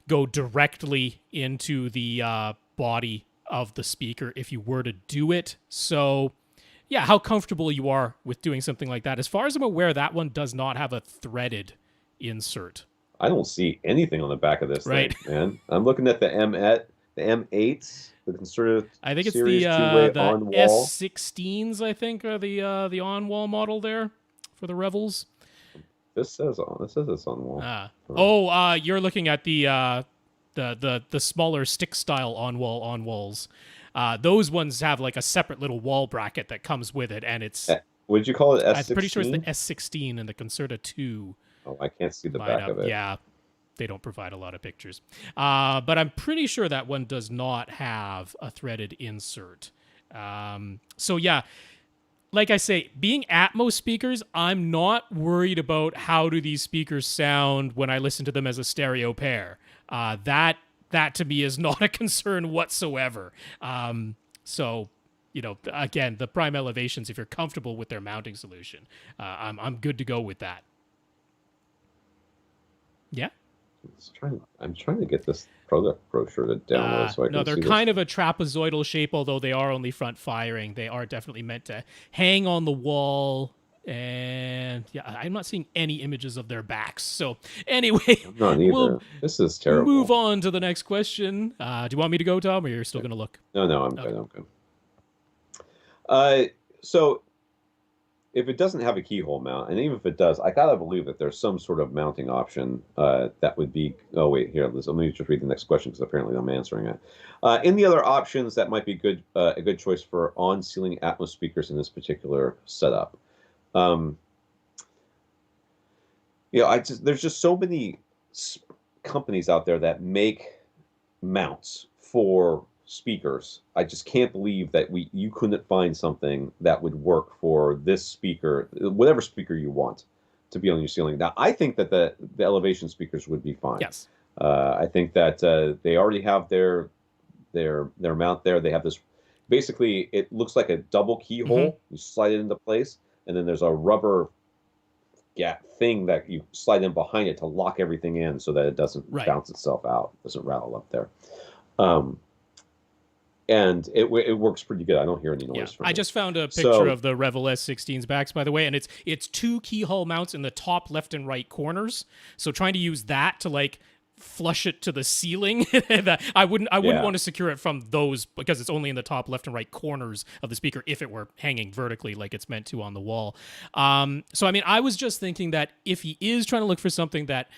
go directly into the body of the speaker if you were to do it. So, yeah, how comfortable you are with doing something like that. As far as I'm aware, that one does not have a threaded insert. I don't see anything on the back of this thing, man. I'm looking at the M8s, the Concerta. I think it's Series the on-wall. S16s, I think, are the on-wall model there for the Revels. This says it's on wall. You're looking at the smaller stick style on-walls. Those ones have a separate little wall bracket that comes with it, and it's. Would you call it S16? I'm pretty sure it's the S16 and the Concerta 2. Oh, I can't see the back of it. Yeah, they don't provide a lot of pictures. But I'm pretty sure that one does not have a threaded insert. So yeah, like I say, being Atmos speakers, I'm not worried about how do these speakers sound when I listen to them as a stereo pair. That to me is not a concern whatsoever. So, again, the Prime Elevations, if you're comfortable with their mounting solution, I'm good to go with that. Yeah. I'm trying to get this product brochure to download so I can No, they're see kind of a trapezoidal shape, although they are only front firing. They are definitely meant to hang on the wall. And yeah, I'm not seeing any images of their backs. So anyway, I'm not either. This is terrible. Move on to the next question. Do you want me to go, Tom, or you're still going to look? No, I'm good. I'm good. So if it doesn't have a keyhole mount, and even if it does, I gotta believe that there's some sort of mounting option that would be. Oh wait, here, let me just read the next question because apparently I'm answering it. In the other options, that might be good, a good choice for on-ceiling Atmos speakers in this particular setup. There's just so many companies out there that make mounts for speakers. I just can't believe that you couldn't find something that would work for this speaker, whatever speaker you want to be on your ceiling. Now, I think that the elevation speakers would be fine. Yes. I think that they already have their mount there. They have this, basically, it looks like a double keyhole. You slide it into place, and then there's a rubber thing that you slide in behind it to lock everything in so that it doesn't bounce itself out, doesn't rattle up there. And it works pretty good. I don't hear any noise from it. I just found a picture of the Revel S16's backs, by the way, and it's two keyhole mounts in the top left and right corners. So trying to use that to like flush it to the ceiling, I wouldn't want to secure it from those because it's only in the top left and right corners of the speaker if it were hanging vertically like it's meant to on the wall. So I mean, I was just thinking that if he is trying to look for something that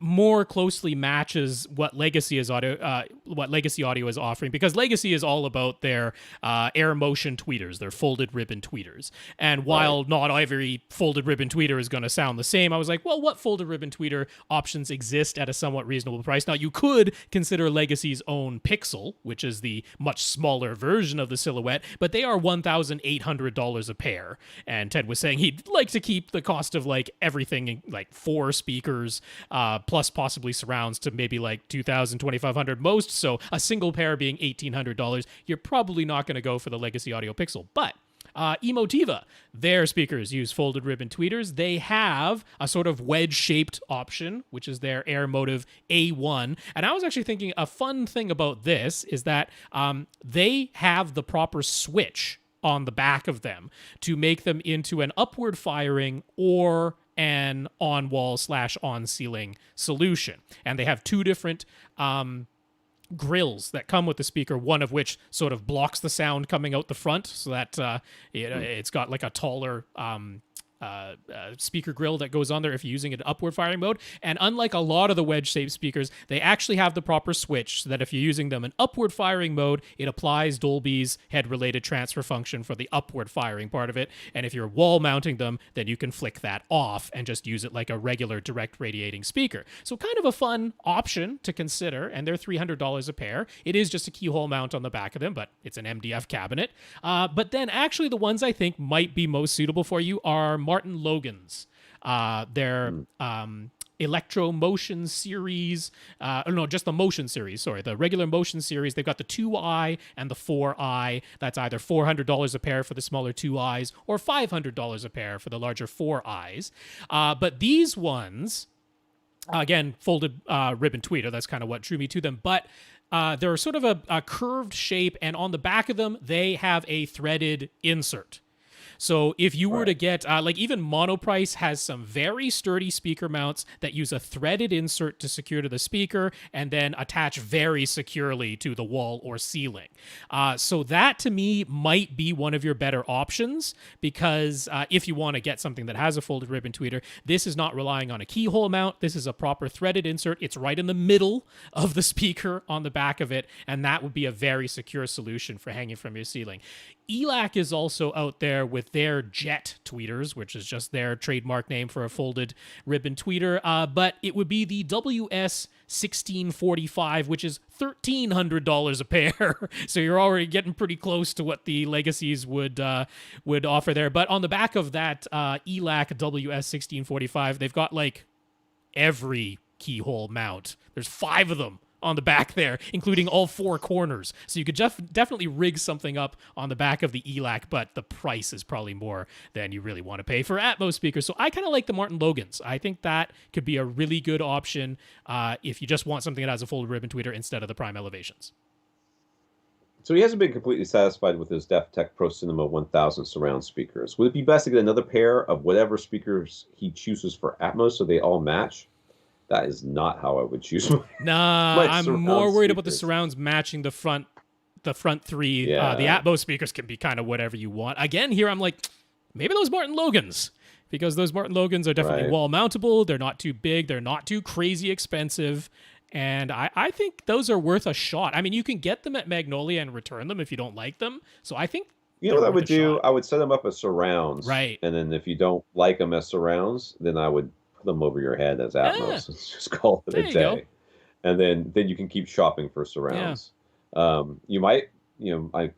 more closely matches what Legacy Audio is offering, because Legacy is all about their air motion tweeters, their folded ribbon tweeters. And while not every folded ribbon tweeter is going to sound the same, I was like, well, what folded ribbon tweeter options exist at a somewhat reasonable price? Now, you could consider Legacy's own Pixel, which is the much smaller version of the Silhouette, but they are $1,800 a pair. And Ted was saying he'd like to keep the cost of like everything, like 4 speakers, plus possibly surrounds, to maybe like $2,000, $2,500 most. So a single pair being $1,800, you're probably not going to go for the Legacy Audio Pixel. But Emotiva, their speakers use folded ribbon tweeters. They have a sort of wedge-shaped option, which is their Air Motive A1. And I was actually thinking a fun thing about this is that they have the proper switch on the back of them to make them into an upward firing or an on-wall / on-ceiling solution. And they have 2 different grills that come with the speaker, one of which sort of blocks the sound coming out the front so that it's got like a taller speaker grill that goes on there if you're using it in upward firing mode. And unlike a lot of the wedge-shaped speakers, they actually have the proper switch so that if you're using them in upward firing mode, it applies Dolby's head-related transfer function for the upward firing part of it. And if you're wall mounting them, then you can flick that off and just use it like a regular direct radiating speaker. So kind of a fun option to consider, and they're $300 a pair. It is just a keyhole mount on the back of them, but it's an MDF cabinet. But then actually the ones I think might be most suitable for you are Martin Logan's. Their Electro Motion series, just the Motion series, sorry, the regular Motion series. They've got the 2i and the 4i. That's either $400 a pair for the smaller 2i's or $500 a pair for the larger 4i's. But these ones, again, folded ribbon tweeter, that's kind of what drew me to them, but they're sort of a curved shape, and on the back of them, they have a threaded insert. So if you were to get, like even Monoprice has some very sturdy speaker mounts that use a threaded insert to secure to the speaker and then attach very securely to the wall or ceiling. So that to me might be one of your better options, because if you want to get something that has a folded ribbon tweeter, this is not relying on a keyhole mount. This is a proper threaded insert. It's right in the middle of the speaker on the back of it, and that would be a very secure solution for hanging from your ceiling. ELAC is also out there with their Jet tweeters, which is just their trademark name for a folded ribbon tweeter, but it would be the WS1645, which is $1,300 a pair. So you're already getting pretty close to what the Legacies would offer there. But on the back of that ELAC WS1645, they've got like every keyhole mount. There's 5 of them on the back there, including all 4 corners. So you could definitely rig something up on the back of the ELAC, but the price is probably more than you really want to pay for Atmos speakers. So I kind of like the Martin Logans. I think that could be a really good option if you just want something that has a folded ribbon tweeter instead of the prime elevations. So he hasn't been completely satisfied with his DefTech Pro Cinema 1000 surround speakers. Would it be best to get another pair of whatever speakers he chooses for Atmos so they all match? That is not how I would choose my I'm more worried about the surrounds matching the front 3. The Atmos speakers can be kind of whatever you want. Again, here I'm like, maybe those Martin Logans, because those Martin Logans are definitely wall mountable. They're not too big. They're not too crazy expensive. And I think those are worth a shot. I mean, you can get them at Magnolia and return them if you don't like them. So I think you know what I would do? I would set them up as surrounds. Right. And then if you don't like them as surrounds, then I would put them over your head as Atmos. Just call it a day. Go. And then you can keep shopping for surrounds. Yeah. You might, I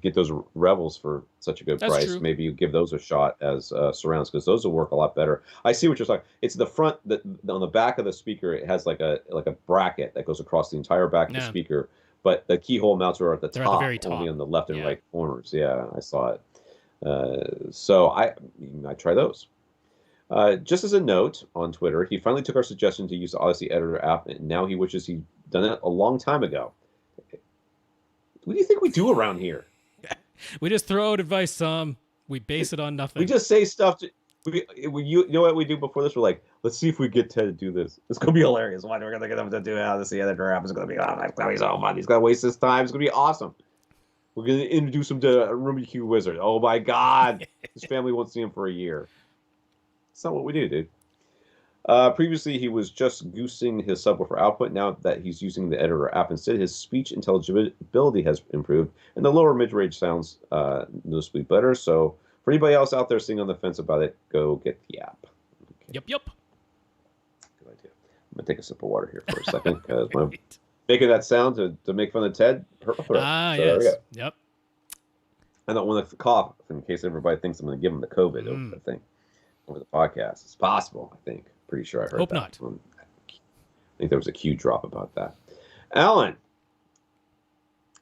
get those Rebels for such a good price. True. Maybe you give those a shot as surrounds, because those will work a lot better. I see what you're talking. It's the front, on the back of the speaker. It has like a bracket that goes across the entire back of the speaker, but the keyhole mounts are at the top, very top, only on the left and right corners. Yeah, I saw it. So I try those. Just as a note, on Twitter, he finally took our suggestion to use the Odyssey Editor app, and now he wishes he'd done it a long time ago. What do you think we do around here? We just throw out advice, Tom. We base it on nothing. We just say stuff. You know what we do before this? We're like, let's see if we get Ted to do this. It's going to be hilarious. We're going to get him to do Odyssey Editor app. It's going to be, it's going to be so fun. He's going to waste his time. It's going to be awesome. We're going to introduce him to Rubik's Cube Wizard. Oh, my God. His family won't see him for a year. It's not what we do, dude. Previously, he was just goosing his subwoofer output. Now that he's using the editor app instead, his speech intelligibility has improved, and the lower mid-range sounds noticeably better. So, for anybody else out there sitting on the fence about it, go get the app. Okay. Yep. Good idea. I'm going to take a sip of water here for a second, because when I'm making that sound to make fun of Ted, yes. There we go. Yep. I don't want to cough in case everybody thinks I'm going to give him the COVID thing over the podcast. It's possible, I think. Pretty sure I heard Hope that. not. I think there was a Q drop about that. Alan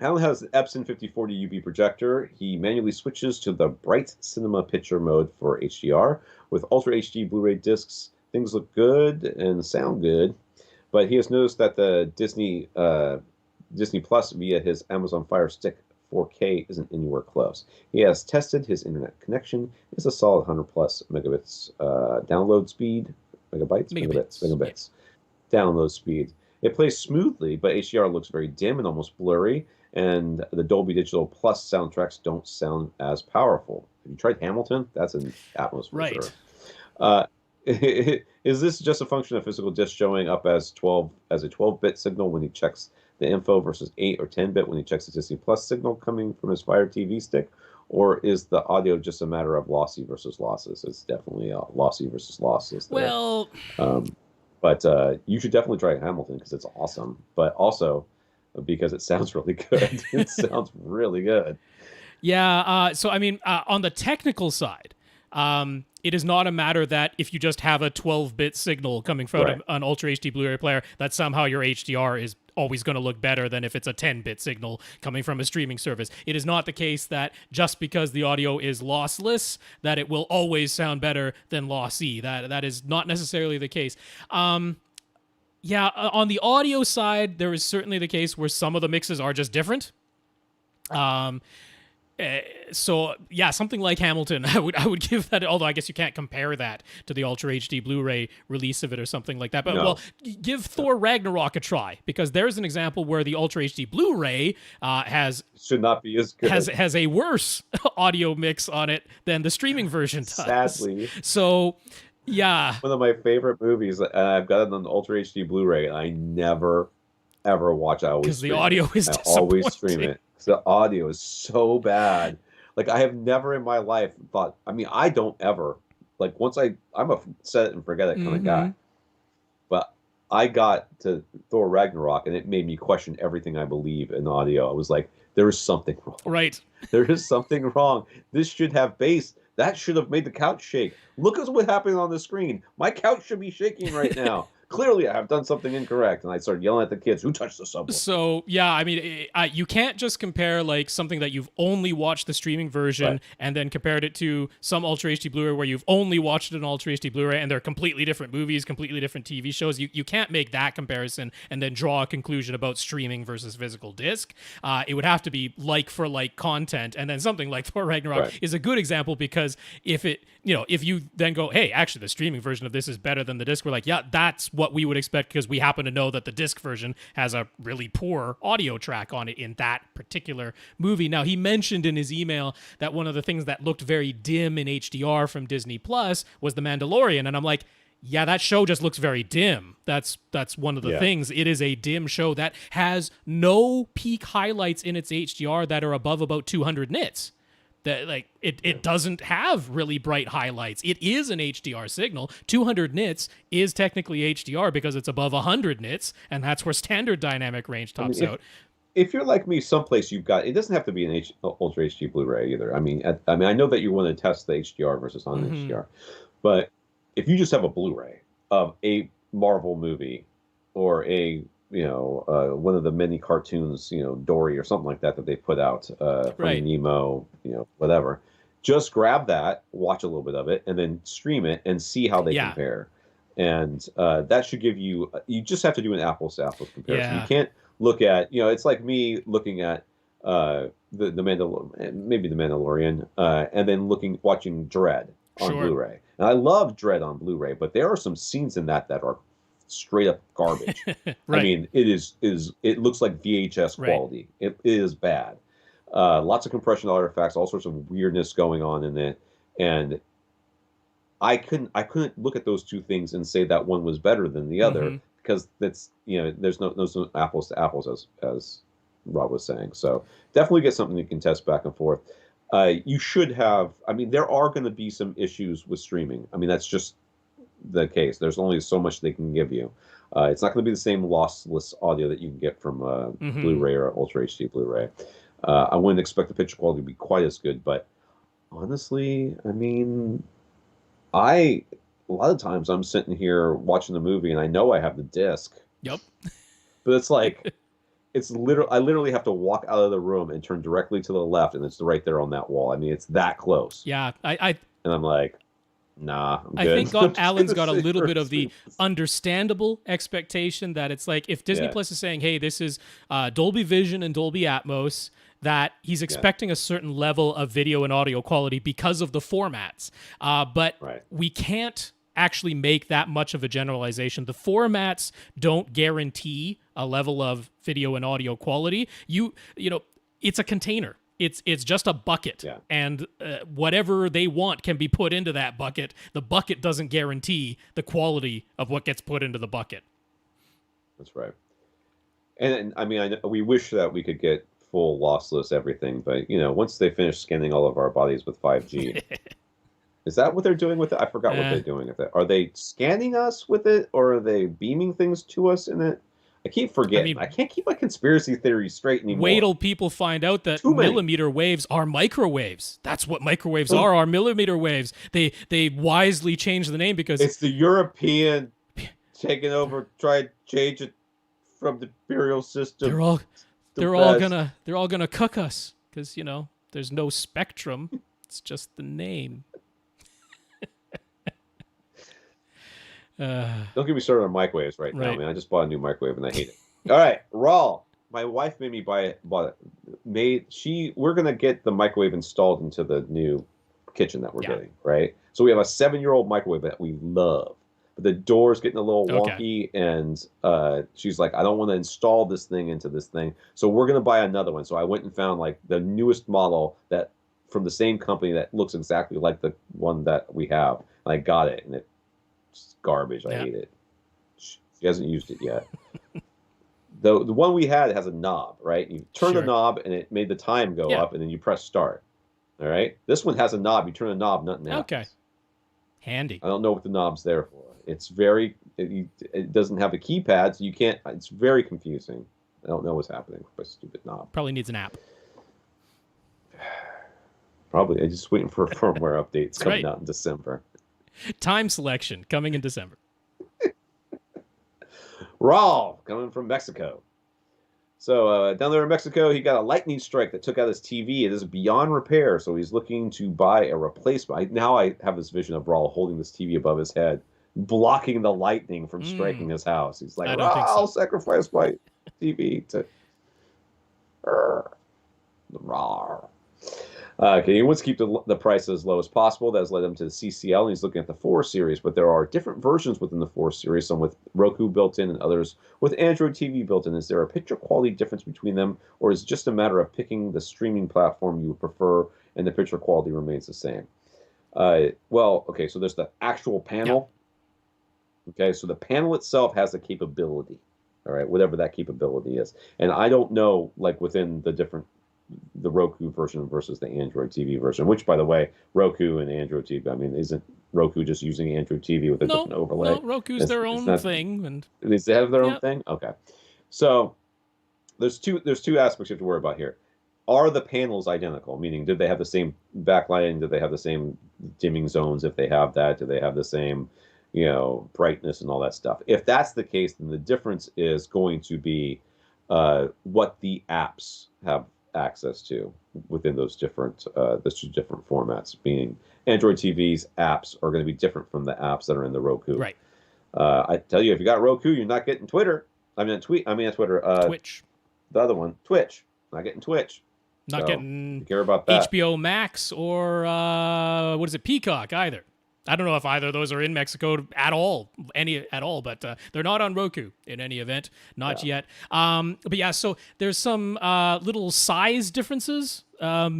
has an Epson 5040 UV projector. He manually switches to the bright cinema picture mode for HDR. With Ultra HD Blu-ray discs, things look good and sound good, but he has noticed that the Disney Plus via his Amazon Fire Stick 4K isn't anywhere close. He has tested his internet connection. It's a solid 100 plus megabits download speed. Megabits. Download speed. It plays smoothly, but HDR looks very dim and almost blurry, and the Dolby Digital Plus soundtracks don't sound as powerful. Have you tried Hamilton? That's an Atmos for sure. Is this just a function of physical disc showing up as a 12-bit signal when he checks the info versus 8 or 10-bit when he checks the Disney Plus signal coming from his Fire TV stick? Or is the audio just a matter of lossy versus losses? It's definitely lossy versus losses there. Well, but you should definitely try Hamilton, because it's awesome. But also because it sounds really good. It sounds really good. Yeah. So, I mean, on the technical side, it is not a matter that if you just have a 12-bit signal coming from an Ultra HD Blu-ray player, that somehow your HDR is always going to look better than if it's a 10-bit signal coming from a streaming service. It is not the case that just because the audio is lossless, that it will always sound better than lossy. That is not necessarily the case. On the audio side, there is certainly the case where some of the mixes are just different. So yeah, something like Hamilton, I would give that. Although I guess you can't compare that to the Ultra HD Blu-ray release of it or something like that. But well, give Thor Ragnarok a try, because there's an example where the Ultra HD Blu-ray should not be as good. has a worse audio mix on it than the streaming version does. Sadly. So yeah, one of my favorite movies. I've got it on the Ultra HD Blu-ray, and I never ever watch. I always the audio is disappointing. I always stream it. The audio is so bad. Like, I have never in my life thought, I don't ever, like, I'm a set it and forget it kind of guy. But I got to Thor Ragnarok, and it made me question everything I believe in audio. I was like, there is something wrong. Right. There is something wrong. This should have bass. That should have made the couch shake. Look at what's happening on the screen. My couch should be shaking right now. Clearly, I have done something incorrect. And I started yelling at the kids, who touched the subwoofer? So, yeah, you can't just compare, like, something that you've only watched the streaming version and then compared it to some Ultra HD Blu-ray where you've only watched it in Ultra HD Blu-ray and they're completely different movies, completely different TV shows. You can't make that comparison and then draw a conclusion about streaming versus physical disc. It would have to be like-for-like content. And then something like Thor Ragnarok is a good example, because if you then go, hey, actually, the streaming version of this is better than the disc, we're like, yeah, that's what we would expect because we happen to know that the disc version has a really poor audio track on it in that particular movie. Now, he mentioned in his email that one of the things that looked very dim in HDR from Disney Plus was The Mandalorian, and I'm like, yeah, that show just looks very dim. That's one of the things. It is a dim show that has no peak highlights in its HDR that are above about 200 nits. That it doesn't have really bright highlights. It is an HDR signal. 200 nits is technically HDR because it's above 100 nits, and that's where standard dynamic range tops out. If you're like me, someplace you've got, it doesn't have to be an Ultra HD Blu-ray either. I mean, I know that you want to test the HDR versus non-HDR, but if you just have a Blu-ray of a Marvel movie or a one of the many cartoons, Dory or something like that they put out, Finding Nemo, whatever, just grab that, watch a little bit of it, and then stream it and see how they compare. And that should give you. You just have to do an apples to apples comparison. You can't look at, it's like me looking at maybe the Mandalorian, and then watching Dredd on Blu-ray. And I love Dredd on Blu-ray, but there are some scenes in that are straight up garbage. I mean, it looks like VHS quality. It is bad. Lots of compression artifacts, all sorts of weirdness going on in it, and I couldn't look at those two things and say that one was better than the other because that's there's no apples to apples as Rob was saying. So definitely get something you can test back and forth. You should have. I mean, there are going to be some issues with streaming. I mean, that's just the case. There's only so much they can give you. It's not going to be the same lossless audio that you can get from Blu-ray or Ultra HD Blu-ray. I wouldn't expect the picture quality to be quite as good, but honestly, I mean, a lot of times I'm sitting here watching the movie and I know I have the disc. Yep. But it's like, I literally have to walk out of the room and turn directly to the left, and it's right there on that wall. I mean, it's that close. Yeah, and I'm like, nah, I'm I good. think Alan's got a little bit of the understandable expectation that it's like if Disney Plus is saying, hey, this is Dolby Vision and Dolby Atmos, that he's expecting a certain level of video and audio quality because of the formats. But we can't actually make that much of a generalization. The formats don't guarantee a level of video and audio quality. It's a container. It's just a bucket, and whatever they want can be put into that bucket. The bucket doesn't guarantee the quality of what gets put into the bucket. That's right. And I mean, we wish that we could get full lossless everything, but once they finish scanning all of our bodies with 5G, is that what they're doing with it? I forgot what they're doing with it. Are they scanning us with it, or are they beaming things to us in it? I keep forgetting. I can't keep my conspiracy theories straight anymore. Wait till people find out that millimeter waves are microwaves. That's what microwaves are millimeter waves. They wisely changed the name because it's the European taking over, trying to change it from the imperial system. They're all gonna cook us because there's no spectrum. It's just the name. Don't get me started on microwaves right now, man. I just bought a new microwave and I hate it. All right, Raw. My wife made me buy it. We're gonna get the microwave installed into the new kitchen that we're getting, right? So we have a 7-year-old microwave that we love, but the door's getting a little wonky, and she's like, I don't want to install this thing into this thing, so we're gonna buy another one. So I went and found like the newest model that from the same company that looks exactly like the one that we have. And I got it, and it's garbage. I hate it. She hasn't used it yet. The one we had has a knob, right? You turn the knob and it made the time go up, and then you press start. All right. This one has a knob. You turn the knob, nothing happens. Okay. Handy. I don't know what the knob's there for. It's it doesn't have a keypad, so you can't. It's very confusing. I don't know what's happening with my stupid knob. Probably needs an app. Probably. I'm just waiting for a firmware update. It's coming out in December. Time selection coming in December. Raw coming from Mexico. So down there in Mexico, he got a lightning strike that took out his TV. It is beyond repair, so he's looking to buy a replacement. Now I have this vision of Raw holding this TV above his head, blocking the lightning from striking his house. He's like, I'll sacrifice my TV to Raw. Okay, he wants to keep the price as low as possible. That has led him to the CCL, and he's looking at the 4 series. But there are different versions within the 4 series, some with Roku built in and others with Android TV built in. Is there a picture quality difference between them, or is it just a matter of picking the streaming platform you would prefer and the picture quality remains the same? Well, okay, so there's the actual panel. Yeah. Okay, so the panel itself has a capability, all right, whatever that capability is. And I don't know, like, within the Roku version versus the Android TV version, which, by the way, Roku and Android TV, I mean, isn't Roku just using Android TV with a different overlay? No, Roku's their own thing. And they have their own thing? Okay. So there's two aspects you have to worry about here. Are the panels identical? Meaning, did they have the same backlighting? Did they have the same dimming zones? If they have that, do they have the same, brightness and all that stuff? If that's the case, then the difference is going to be what the apps have access to within those two different formats. Being Android TV's apps are going to be different from the apps that are in the Roku. Right. I tell you, if you got Roku, you're not getting Twitter. Twitter. Twitch. The other one, Twitch. Not getting Twitch. Not getting care about that. HBO Max or what is it, Peacock either. I don't know if either of those are in Mexico at all, but they're not on Roku in any event, not yet. But yeah, so there's some little size differences.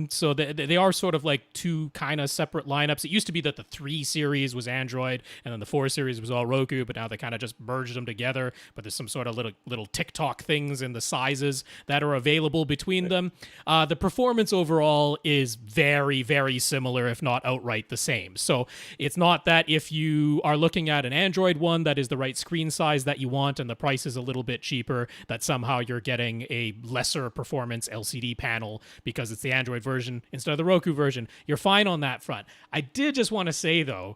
So they are sort of like two kind of separate lineups. It used to be that the 3 series was Android and then the 4 series was all Roku, but now they kind of just merged them together. But there's some sort of little TikTok things in the sizes that are available between them. The performance overall is very, very similar, if not outright the same. So it's not that if you are looking at an Android one that is the right screen size that you want and the price is a little bit cheaper, that somehow you're getting a lesser performance LCD panel because it's the Android version instead of the Roku version. You're fine on that front. I did just want to say, though,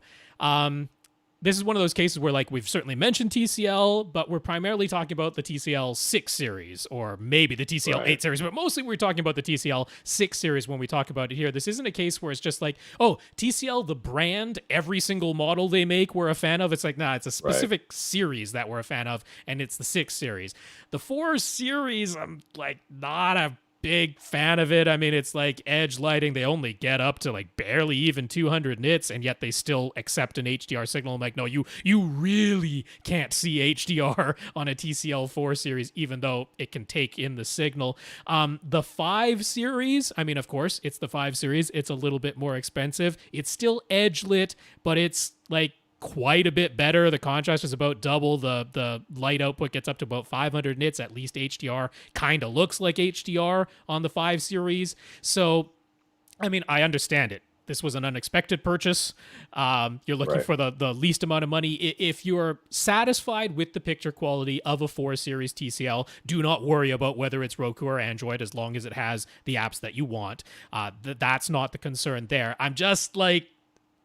this is one of those cases where, like, we've certainly mentioned TCL, but we're primarily talking about the TCL 6 series or maybe the TCL 8 series, but mostly we're talking about the TCL 6 series when we talk about it here. This isn't a case where it's just like, oh, TCL, the brand, every single model they make we're a fan of. It's like, nah, it's a specific series that we're a fan of, and it's the 6 series. The 4 series, I'm, like, not a big fan of it. I mean, it's like edge lighting. They only get up to like barely even 200 nits, and yet they still accept an HDR signal. I'm like, no, you really can't see HDR on a TCL 4 series, even though it can take in the signal. The 5 series, I mean, of course, it's the 5 series. It's a little bit more expensive. It's still edge lit, but it's like quite a bit better. The contrast is about double. The light output gets up to about 500 nits. At least HDR kind of looks like HDR on the 5 series. So, I mean, I understand it. This was an unexpected purchase. You're looking for the least amount of money. If you're satisfied with the picture quality of a 4 series TCL, do not worry about whether it's Roku or Android as long as it has the apps that you want. That's not the concern there. I'm just like,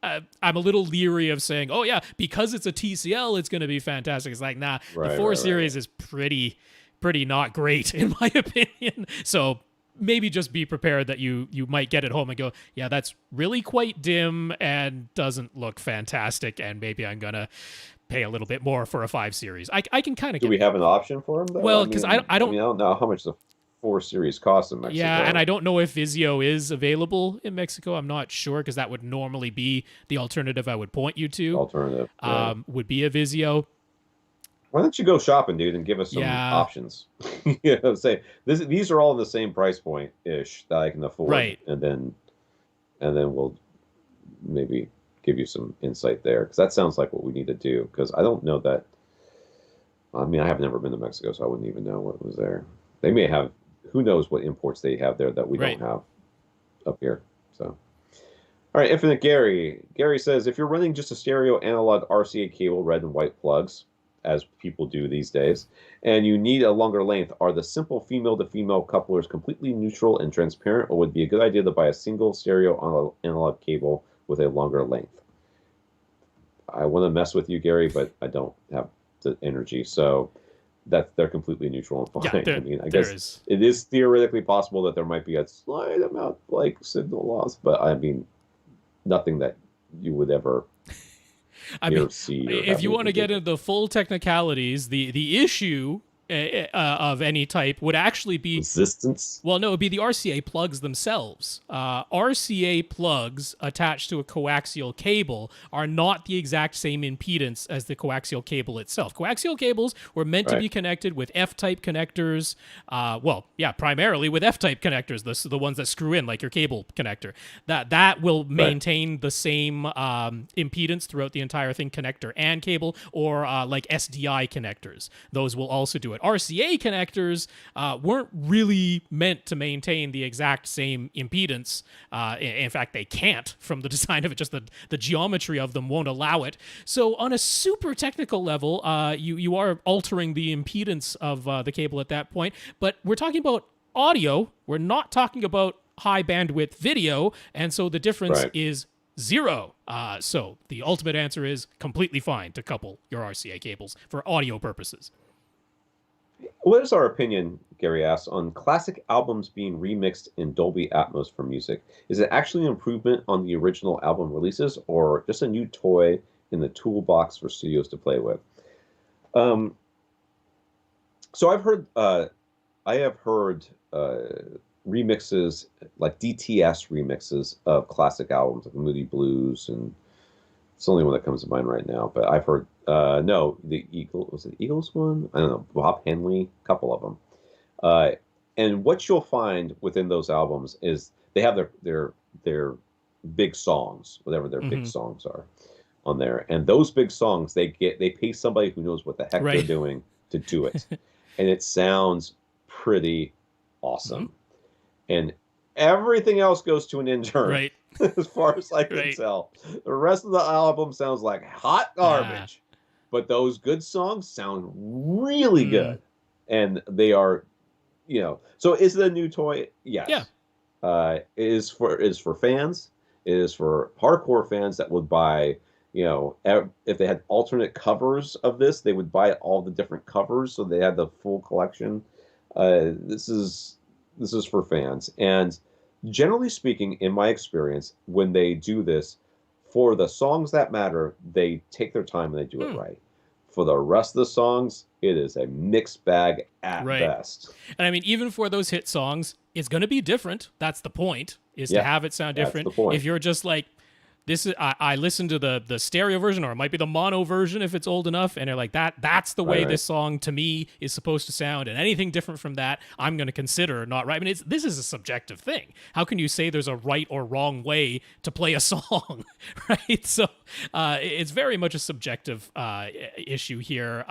I'm a little leery of saying, oh yeah, because it's a TCL, it's going to be fantastic. It's like, nah, the 4 series is pretty not great in my opinion. So maybe just be prepared that you might get it home and go, yeah, that's really quite dim and doesn't look fantastic, and maybe I'm going to pay a little bit more for a 5 series. I can kind of Do we have an option for them, though? Well, because I don't know how much the 4 series costs in Mexico. Yeah, and I don't know if Vizio is available in Mexico. I'm not sure, because that would normally be the alternative I would point you to. Would be a Vizio. Why don't you go shopping, dude, and give us some options? Say these are all in the same price point ish that I can afford, right? And then we'll maybe give you some insight there, because that sounds like what we need to do. Because I don't know that. I mean, I have never been to Mexico, so I wouldn't even know what was there. They may have. Who knows what imports they have there that we don't have up here. So, all right, Infinite Gary. Gary says, if you're running just a stereo analog RCA cable, red and white plugs, as people do these days, and you need a longer length, are the simple female-to-female couplers completely neutral and transparent, or would it be a good idea to buy a single stereo analog cable with a longer length? I want to mess with you, Gary, but I don't have the energy, so that they're completely neutral and fine. Yeah, I mean, I guess it is theoretically possible that there might be a slight amount like signal loss, but I mean, nothing that you would ever see. If you want to get into the full technicalities, the issue of any type would actually be resistance. Well, no, it would be the RCA plugs themselves. RCA plugs attached to a coaxial cable are not the exact same impedance as the coaxial cable itself. Coaxial cables were meant to be connected with F-type connectors. Primarily with F-type connectors, the ones that screw in, like your cable connector. That will maintain the same impedance throughout the entire thing, connector and cable, or like SDI connectors. Those will also do it. RCA connectors weren't really meant to maintain the exact same impedance. In fact, they can't from the design of it. Just the geometry of them won't allow it. So on a super technical level, you are altering the impedance of the cable at that point. But we're talking about audio. We're not talking about high bandwidth video. And so the difference is 0. So the ultimate answer is completely fine to couple your RCA cables for audio purposes. What is our opinion, Gary asks, on classic albums being remixed in Dolby Atmos for music? Is it actually an improvement on the original album releases, or just a new toy in the toolbox for studios to play with? So I have heard remixes, like DTS remixes of classic albums, like Moody Blues, and it's the only one that comes to mind right now. But I've heard the Eagles one? I don't know, Bob Henley, a couple of them. And what you'll find within those albums is they have their big songs, whatever their big songs are, on there. And those big songs, they pay somebody who knows what the heck they're doing to do it, and it sounds pretty awesome. And everything else goes to an intern, as far as I can tell. The rest of the album sounds like hot garbage. But those good songs sound really good. And they are, so is it a new toy? Yes. Yeah. It is for fans. It is for hardcore fans that would buy, if they had alternate covers of this, they would buy all the different covers so they had the full collection. This is for fans. And generally speaking, in my experience, when they do this, for the songs that matter, they take their time and they do it right. For the rest of the songs, it is a mixed bag at best. And I mean, even for those hit songs, it's going to be different. That's the point, is to have it sound different. That's the point. If you're just like, this is, I listened to the stereo version, or it might be the mono version if it's old enough, and they're like, that's the way this song to me is supposed to sound, and anything different from that, I'm going to consider not right. I mean, this is a subjective thing. How can you say there's a right or wrong way to play a song, right? So it's very much a subjective issue here.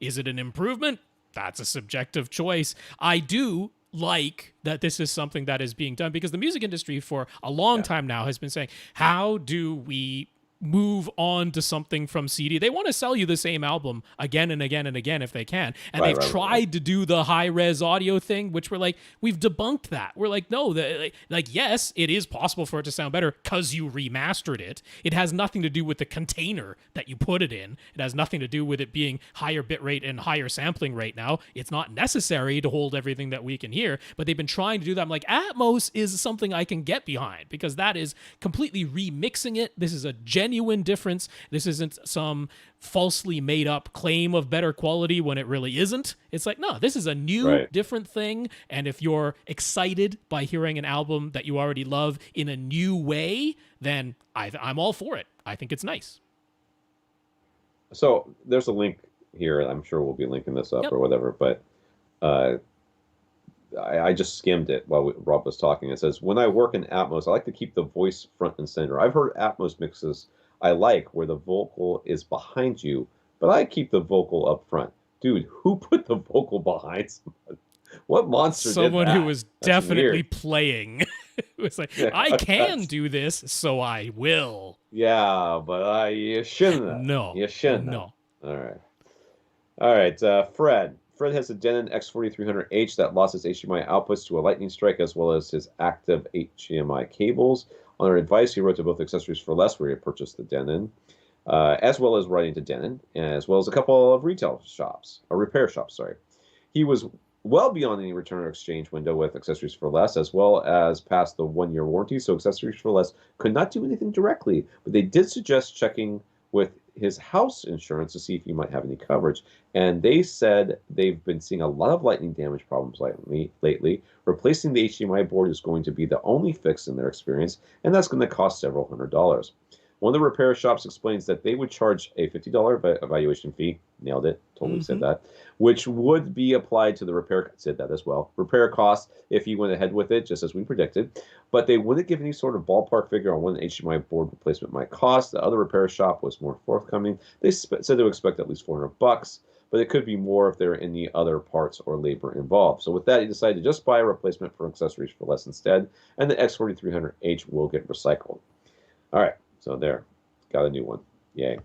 Is it an improvement? That's a subjective choice. I do like that this is something that is being done, because the music industry for a long time now has been saying, how do we move on to something from CD? They want to sell you the same album again and again and again if they can. And they've tried to do the high-res audio thing, which we're like, we've debunked that. We're like, no, yes, it is possible for it to sound better because you remastered it. It has nothing to do with the container that you put it in. It has nothing to do with it being higher bitrate and higher sampling rate now. It's not necessary to hold everything that we can hear, but they've been trying to do that. I'm like, Atmos is something I can get behind, because that is completely remixing it. This is a genuine difference. This isn't some falsely made up claim of better quality when it really isn't. It's like, no, this is a new, different thing. And if you're excited by hearing an album that you already love in a new way, then I'm all for it. I think it's nice. So there's a link here. I'm sure we'll be linking this up or whatever, but I just skimmed it while Rob was talking. It says, when I work in Atmos, I like to keep the voice front and center. I've heard Atmos mixes I like where the vocal is behind you, but I keep the vocal up front. Dude, who put the vocal behind someone? What monster Someone did that? Who was definitely playing. It was like, I can do this, so I will. Yeah, but you shouldn't have. No. You shouldn't have. All right. Fred. Fred has a Denon X4300H that lost its HDMI outputs to a lightning strike, as well as his active HDMI cables. On our advice, he wrote to both Accessories for Less, where he purchased the Denon, as well as writing to Denon, as well as a couple of retail shops, or repair shops, sorry. He was well beyond any return or exchange window with Accessories for Less, as well as past the 1-year warranty, so Accessories for Less could not do anything directly, but they did suggest checking with his house insurance to see if he might have any coverage. And they said they've been seeing a lot of lightning damage problems lately. Replacing the HDMI board is going to be the only fix in their experience, and that's going to cost several $100s. One of the repair shops explains that they would charge a $50 evaluation fee. Nailed it. Totally said that. Which would be applied to the repair. Said that as well. Repair costs if you went ahead with it, just as we predicted. But they wouldn't give any sort of ballpark figure on what an HDMI board replacement might cost. The other repair shop was more forthcoming. They said they would expect at least $400, but it could be more if there are any other parts or labor involved. So with that, he decided to just buy a replacement for accessories for less instead, and the X4300H will get recycled. All right. So there, got a new one. Yay.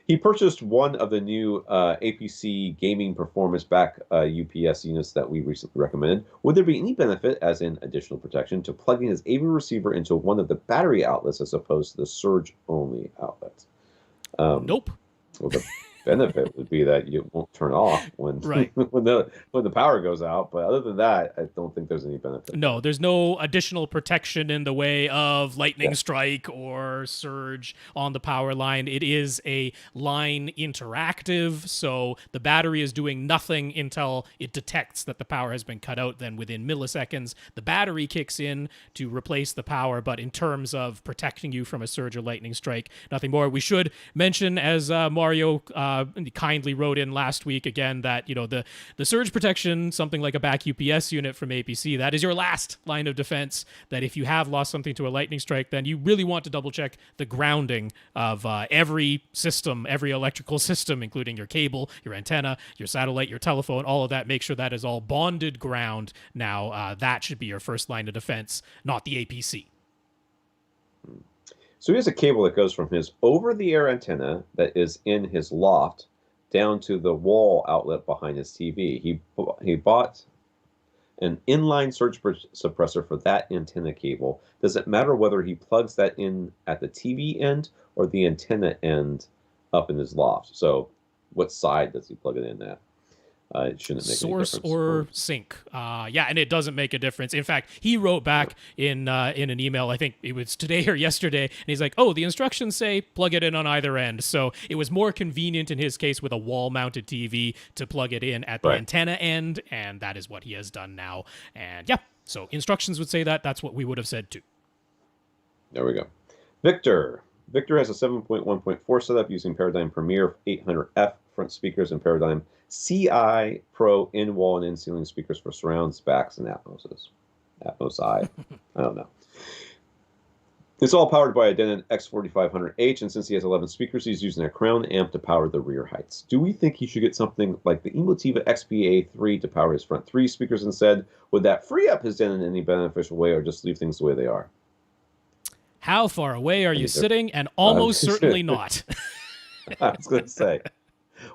He purchased one of the new APC gaming performance back UPS units that we recently recommended. Would there be any benefit, as in additional protection, to plugging his AV receiver into one of the battery outlets as opposed to the surge-only outlet? Nope. Well, the benefit would be that you won't turn off when when the power goes out. But other than that, I don't think there's any benefit. No, there's no additional protection in the way of lightning strike or surge on the power line. It is a line interactive, so the battery is doing nothing until it detects that the power has been cut out. Then within milliseconds, the battery kicks in to replace the power. But in terms of protecting you from a surge or lightning strike, nothing more. We should mention, as Mario kindly wrote in last week again, that the surge protection, something like a back UPS unit from APC, that is your last line of defense. That if you have lost something to a lightning strike, then you really want to double check the grounding of every system, every electrical system, including your cable, your antenna, your satellite, your telephone, all of that. Make sure that is all bonded ground. Now that should be your first line of defense, not the APC. So he has a cable that goes from his over-the-air antenna that is in his loft down to the wall outlet behind his TV. He bought an inline surge suppressor for that antenna cable. Does it matter whether he plugs that in at the TV end or the antenna end up in his loft? So what side does he plug it in at? It shouldn't make source any difference. or sync. Yeah, and it doesn't make a difference. In fact, he wrote back in an email, I think it was today or yesterday, and he's like, oh, the instructions say plug it in on either end. So it was more convenient in his case with a wall-mounted TV to plug it in at the antenna end, and that is what he has done now. And yeah, so instructions would say that. That's what we would have said too. There we go. Victor has a 7.1.4 setup using Paradigm Premier 800F front speakers and Paradigm CI Pro in-wall and in-ceiling speakers for surrounds, backs, and Atmoses. Atmos I don't know. It's all powered by a Denon X4500H, and since he has 11 speakers, he's using a crown amp to power the rear heights. Do we think he should get something like the Emotiva XPA3 to power his front 3 speakers instead? Would that free up his Denon in any beneficial way, or just leave things the way they are? How far away are you sitting? And almost certainly not. I was going to say.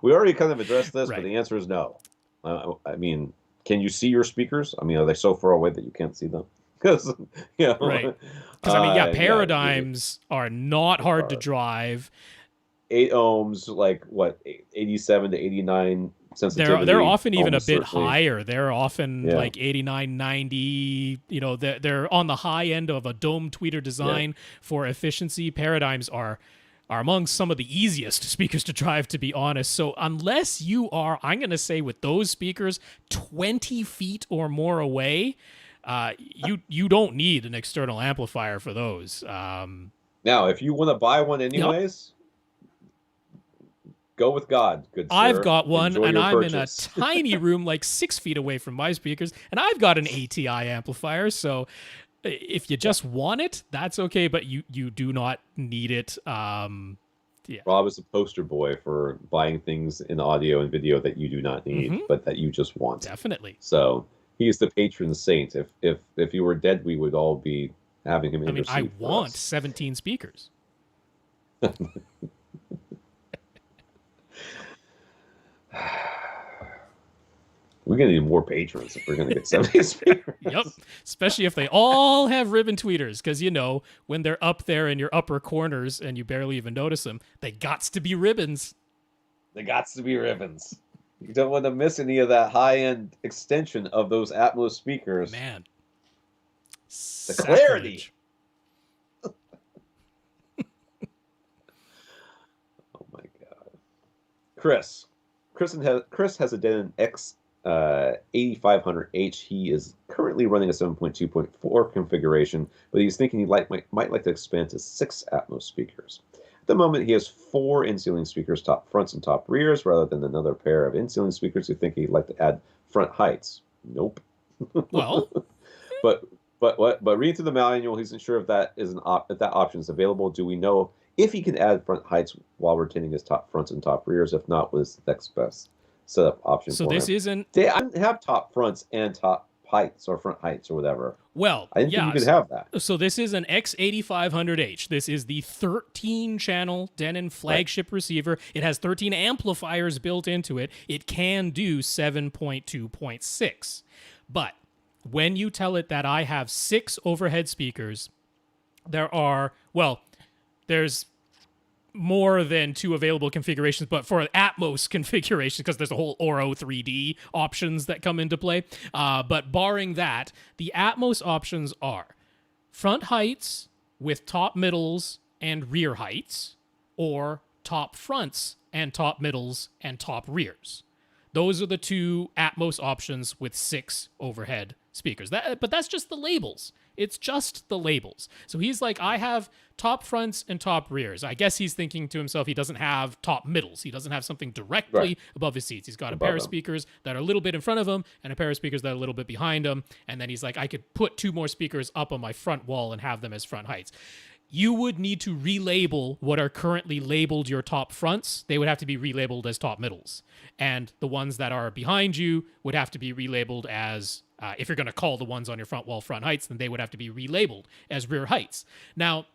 We already kind of addressed this, but the answer is no. I mean, can you see your speakers? I mean, are they so far away that you can't see them? Because, Right. Because, I mean, paradigms are not hard to drive. 8 ohms, like, what, 87 to 89 sensitivity? They're often even a bit higher. They're often like 89, 90. They're on the high end of a dome tweeter design for efficiency. Paradigms are among some of the easiest speakers to drive, to be honest. So unless you are, I'm going to say with those speakers, 20 feet or more away, you don't need an external amplifier for those. Now, if you want to buy one anyways, go with God, good sir. I've got one, Enjoy and I'm purchase. in a tiny room like 6 feet away from my speakers, and I've got an ATI amplifier, so if you just want it, that's okay, but you do not need it. Rob is a poster boy for buying things in audio and video that you do not need, but that you just want. Definitely. So he's the patron saint. If he were dead, we would all be having him intercede. I want 17 speakers. We're going to need more patrons if we're going to get 70 speakers. Yep. Especially if they all have ribbon tweeters. Because, when they're up there in your upper corners and you barely even notice them, they gots to be ribbons. They gots to be ribbons. You don't want to miss any of that high-end extension of those Atmos speakers. Man. The clarity. Chris. Chris has a Denon X 8500H. He is currently running a 7.2.4 configuration, but he's thinking he might like to expand to 6 Atmos speakers. At the moment, he has 4 in-ceiling speakers, top fronts and top rears, rather than another pair of in-ceiling speakers. You think he'd like to add front heights? Nope. Well, but reading through the manual, he's not sure if that is if that option is available. Do we know if he can add front heights while retaining his top fronts and top rears? If not, what is the next best setup option so for this him? isn't... I didn't have top fronts and top heights or front heights or whatever. Well, I didn't think you could have that. So this is an X8500H. This is the 13-channel Denon flagship receiver. It has 13 amplifiers built into it. It can do 7.2.6. But when you tell it that I have 6 overhead speakers, there's more than 2 available configurations, but for Atmos configuration, because there's a whole Oro 3D options that come into play. But barring that, the Atmos options are front heights with top middles and rear heights, or top fronts and top middles and top rears. Those are the 2 Atmos options with 6 overhead speakers. But that's just the labels. It's just the labels. So he's like, I have top fronts and top rears. I guess he's thinking to himself, he doesn't have top middles. He doesn't have something directly above his seats. He's got a pair of speakers that are a little bit in front of him and a pair of speakers that are a little bit behind him. And then he's like, I could put 2 more speakers up on my front wall and have them as front heights. You would need to relabel what are currently labeled your top fronts. They would have to be relabeled as top middles. And the ones that are behind you would have to be relabeled as, if you're going to call the ones on your front wall front heights, then they would have to be relabeled as rear heights. Now,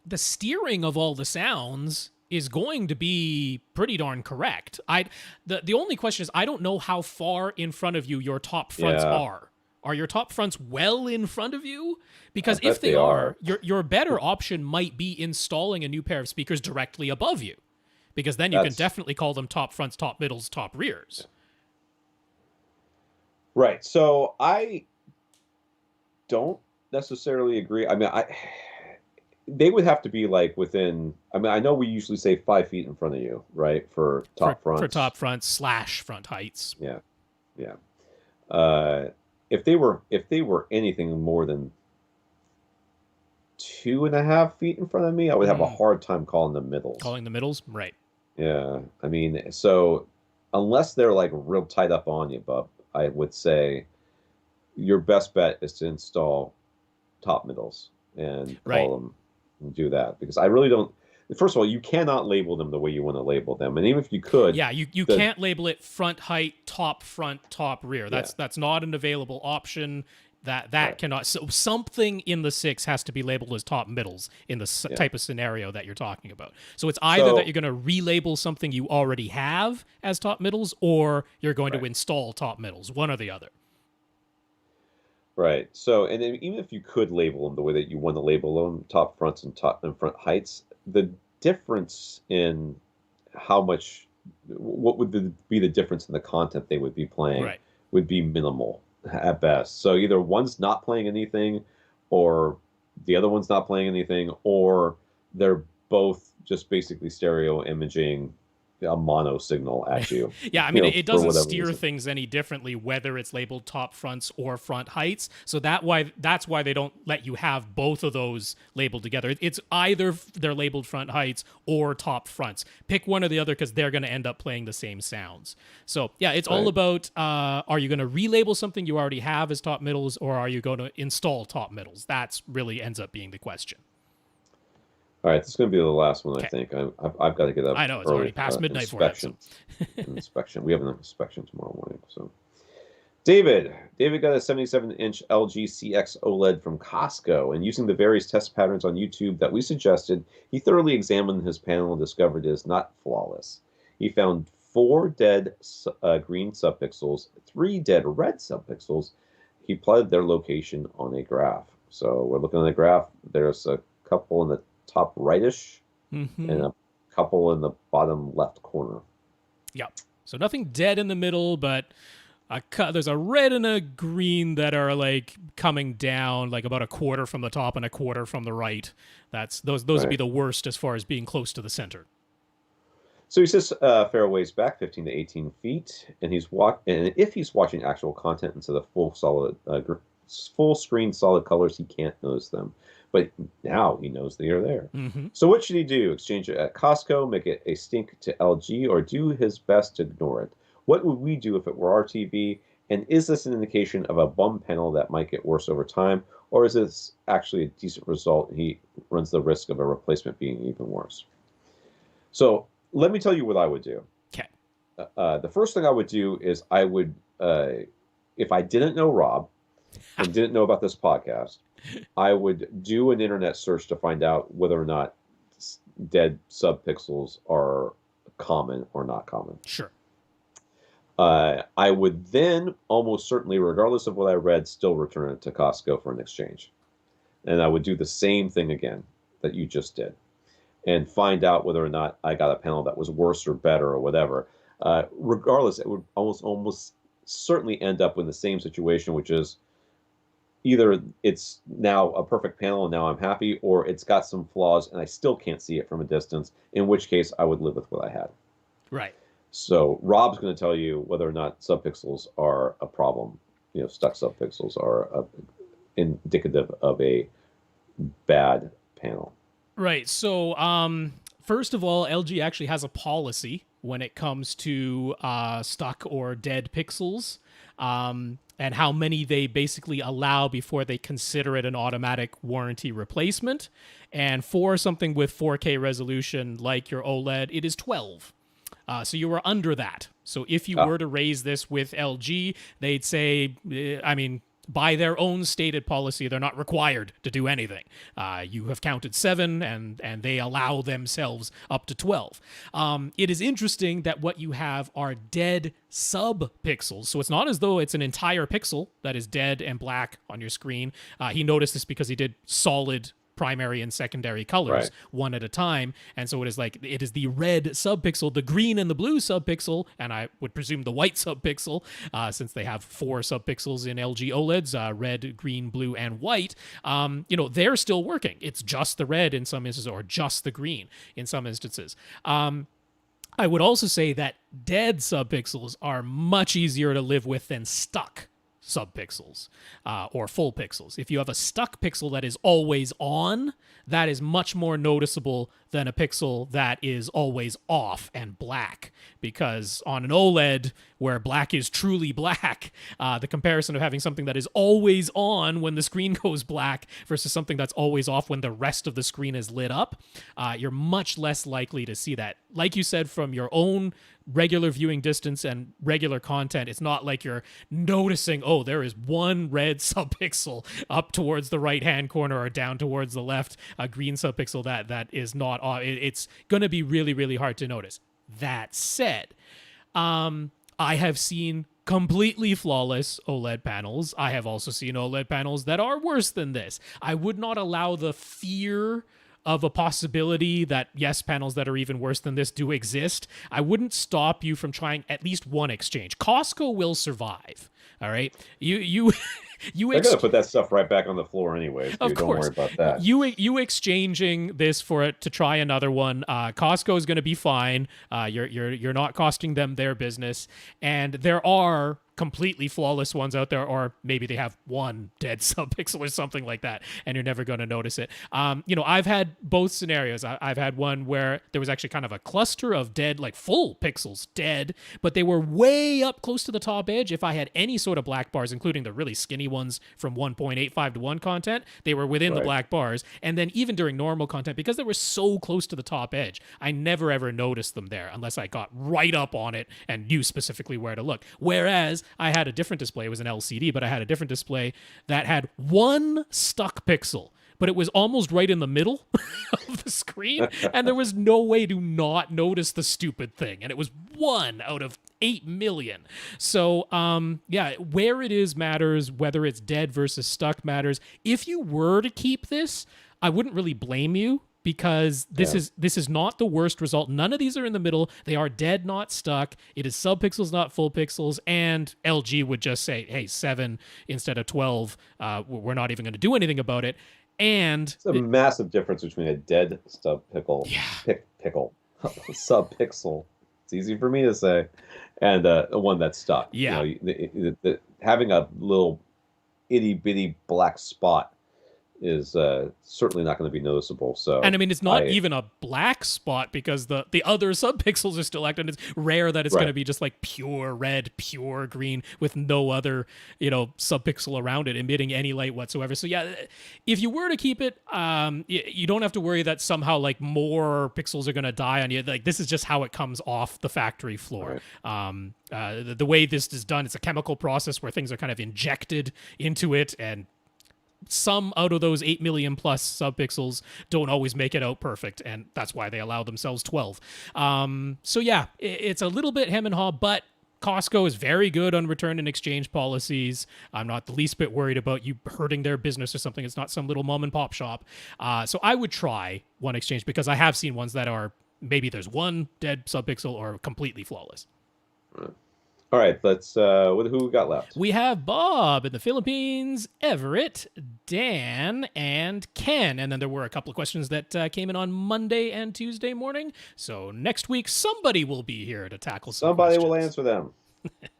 the steering of all the sounds is going to be pretty darn correct. The only question is, I don't know how far in front of you your top fronts are. Are your top fronts well in front of you? Because if they are, your better option might be installing a new pair of speakers directly above you. Because then you can definitely call them top fronts, top middles, top rears. Right. So I don't necessarily agree. I mean, they would have to be like within, I mean, I know we usually say 5 feet in front of you, right? For top fronts. For top fronts / front heights. Yeah. Yeah. If they were anything more than 2.5 feet in front of me, I would have a hard time calling them middles. Calling the middles? Right. Yeah. I mean, so unless they're like real tight up on you, Bub, I would say your best bet is to install top middles and call them and do that. Because I really don't. First of all, you cannot label them the way you want to label them, and even if you could, you can't label it front height, top front, top rear. That's not an available option. That cannot. So something in the 6 has to be labeled as top middles in the type of scenario that you're talking about. So it's either that you're going to relabel something you already have as top middles, or you're going to install top middles. One or the other. Right. So, and then even if you could label them the way that you want to label them, top fronts and front heights, the difference in how much, what would be the difference in the content they would be playing would be minimal at best. So either one's not playing anything, or the other one's not playing anything, or they're both just basically stereo imaging a mono signal at you. Yeah, I mean, it doesn't steer things any differently whether it's labeled top fronts or front heights. So that's why they don't let you have both of those labeled together. It's either they're labeled front heights or top fronts. Pick one or the other, because they're going to end up playing the same sounds. So yeah, it's all about, are you going to relabel something you already have as top middles, or are you going to install top middles? That's really ends up being the question. All right, this is going to be the last one, I think. I've got to get up. I know, it's already past midnight for us. Inspection. We have an inspection tomorrow morning. So, David got a 77-inch LG CX OLED from Costco, and using the various test patterns on YouTube that we suggested, he thoroughly examined his panel and discovered it is not flawless. He found 4 dead green subpixels, 3 dead red subpixels. He plotted their location on a graph. So we're looking at a graph. There's a couple in the top rightish and a couple in the bottom left corner. Yeah. So nothing dead in the middle, but there's a red and a green that are like coming down like about a quarter from the top and a quarter from the right. Those would be the worst as far as being close to the center. So he says fair ways back 15 to 18 feet, and and if he's watching actual content instead of full screen solid colors, he can't notice them. But now he knows they are there. Mm-hmm. So what should he do? Exchange it at Costco, make it a stink to LG, or do his best to ignore it? What would we do if it were our TV? And is this an indication of a bum panel that might get worse over time, or is this actually a decent result and he runs the risk of a replacement being even worse? So let me tell you what I would do. Okay. The first thing I would do is I would, if I didn't know Rob and didn't know about this podcast, I would do an internet search to find out whether or not dead subpixels are common or not common. Sure. I would then almost certainly, regardless of what I read, still return it to Costco for an exchange. And I would do the same thing again that you just did and find out whether or not I got a panel that was worse or better or whatever. Regardless, it would almost certainly end up in the same situation, which is either it's now a perfect panel and now I'm happy, or it's got some flaws and I still can't see it from a distance, in which case I would live with what I had. Right. So Rob's going to tell you whether or not subpixels are a problem. Stuck subpixels are indicative of a bad panel. Right. So, first of all, LG actually has a policy when it comes to stuck or dead pixels, and how many they basically allow before they consider it an automatic warranty replacement. And for something with 4K resolution like your OLED, it is 12. So you were under that. So if you were to raise this with LG, they'd say, by their own stated policy, they're not required to do anything. You have counted 7, and they allow themselves up to 12. It is interesting that what you have are dead sub-pixels. So it's not as though it's an entire pixel that is dead and black on your screen. He noticed this because he did solid primary and secondary colors one at a time, and so it is the red subpixel, the green and the blue subpixel, and I would presume the white subpixel, since they have 4 subpixels in LG OLEDs, red, green, blue, and white. They're still working. It's just the red in some instances, or just the green in some instances. I would also say that dead subpixels are much easier to live with than stuck subpixels or full pixels. If you have a stuck pixel that is always on, that is much more noticeable than a pixel that is always off and black. Because on an OLED, where black is truly black, the comparison of having something that is always on when the screen goes black versus something that's always off when the rest of the screen is lit up, you're much less likely to see that. Like you said, from your own regular viewing distance and regular content, it's not like you're noticing, oh, there is one red subpixel up towards the right-hand corner or down towards the left, a green subpixel that is not on. It's going to be really, really hard to notice. That said, I have seen completely flawless OLED panels. I have also seen OLED panels that are worse than this. I would not allow the fear of a possibility that, yes, panels that are even worse than this do exist. I wouldn't stop you from trying at least one exchange. Costco will survive. All right, you They're gonna put that stuff right back on the floor anyways. Of course. Don't worry about that. You exchanging this for it to try another one. Costco is going to be fine. You're not costing them their business, and there are completely flawless ones out there, or maybe they have one dead subpixel or something like that, and you're never going to notice it. I've had both scenarios. I've had one where there was actually kind of a cluster of dead, like full pixels dead, but they were way up close to the top edge. If I had any sort of black bars, including the really skinny ones from 1.85 to 1 content, they were within the black bars. And then even during normal content, because they were so close to the top edge, I never ever noticed them there unless I got right up on it and knew specifically where to look. Whereas I had a different display. It was an LCD, but I had a different display that had one stuck pixel, but it was almost right in the middle of the screen, and there was no way to not notice the stupid thing. And it was 1 out of 8 million. So, where it is matters, whether it's dead versus stuck matters. If you were to keep this, I wouldn't really blame you, because this is not the worst result. None of these are in the middle. They are dead, not stuck. It is subpixels, not full pixels. And LG would just say, hey, 7 instead of 12. We're not even going to do anything about it. And it's a massive difference between a dead pickle sub-pixel. It's easy for me to say, and one that's stuck. Yeah. Having a little itty bitty black spot is certainly not going to be noticeable. So, And I mean, it's not even a black spot because the other subpixels are still active. And it's rare that it's going to be just like pure red, pure green with no other, subpixel around it emitting any light whatsoever. So yeah, if you were to keep it, you don't have to worry that somehow like more pixels are going to die on you. Like this is just how it comes off the factory floor. Right. The way this is done, it's a chemical process where things are kind of injected into it, and some out of those 8 million plus subpixels don't always make it out perfect, and that's why they allow themselves 12. So yeah, it's a little bit hem and haw, but Costco is very good on return and exchange policies. I'm not the least bit worried about you hurting their business or something. It's not some little mom and pop shop. So I would try one exchange, because I have seen ones that are maybe there's one dead subpixel or completely flawless. All right, let's. Who we got left? We have Bob in the Philippines, Everett, Dan, and Ken. And then there were a couple of questions that came in on Monday and Tuesday morning. So next week, somebody will be here to tackle some Somebody will answer them.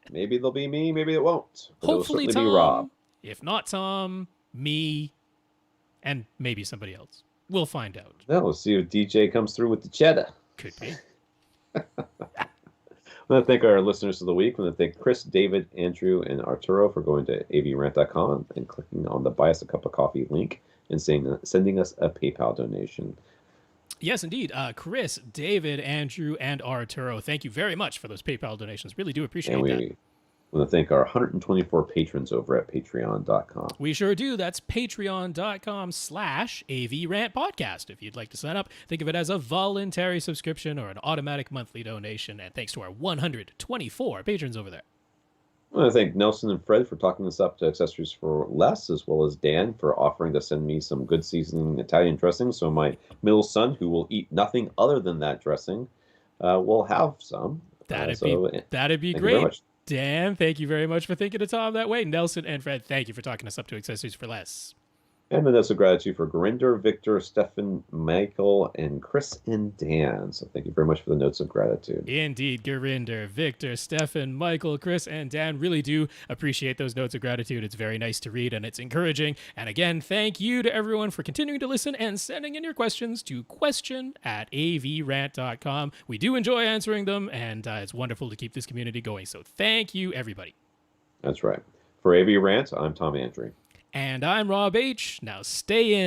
Maybe they'll be me, maybe it won't. Hopefully it'll Tom, be Rob. If not Tom, me, and maybe somebody else. We'll find out. Now we'll see if DJ comes through with the cheddar. Could be. I want to thank our listeners of the week. I want to thank Chris, David, Andrew, and Arturo for going to avrant.com and clicking on the Buy Us a Cup of Coffee link and sending us a PayPal donation. Yes, indeed. Chris, David, Andrew, and Arturo, thank you very much for those PayPal donations. Really do appreciate that. I want to thank our 124 patrons over at patreon.com. We sure do. That's patreon.com/AVRant Podcast. If you'd like to sign up, think of it as a voluntary subscription or an automatic monthly donation. And thanks to our 124 patrons over there. I want to thank Nelson and Fred for talking us up to Accessories for Less, as well as Dan for offering to send me some good seasoning Italian dressing, so my middle son, who will eat nothing other than that dressing, will have some. That'd be great. Dan, thank you very much for thinking of Tom that way. Nelson and Fred, thank you for talking us up to Accessories for Less. And the notes of gratitude for Gurinder, Victor, Stefan, Michael, and Chris and Dan. So thank you very much for the notes of gratitude. Indeed, Gurinder, Victor, Stefan, Michael, Chris, and Dan. Really do appreciate those notes of gratitude. It's very nice to read, and it's encouraging. And again, thank you to everyone for continuing to listen and sending in your questions to question@avrant.com. We do enjoy answering them, and it's wonderful to keep this community going. So thank you, everybody. That's right. For AV Rant, I'm Tom Andry. And I'm Rob H. Now stay in.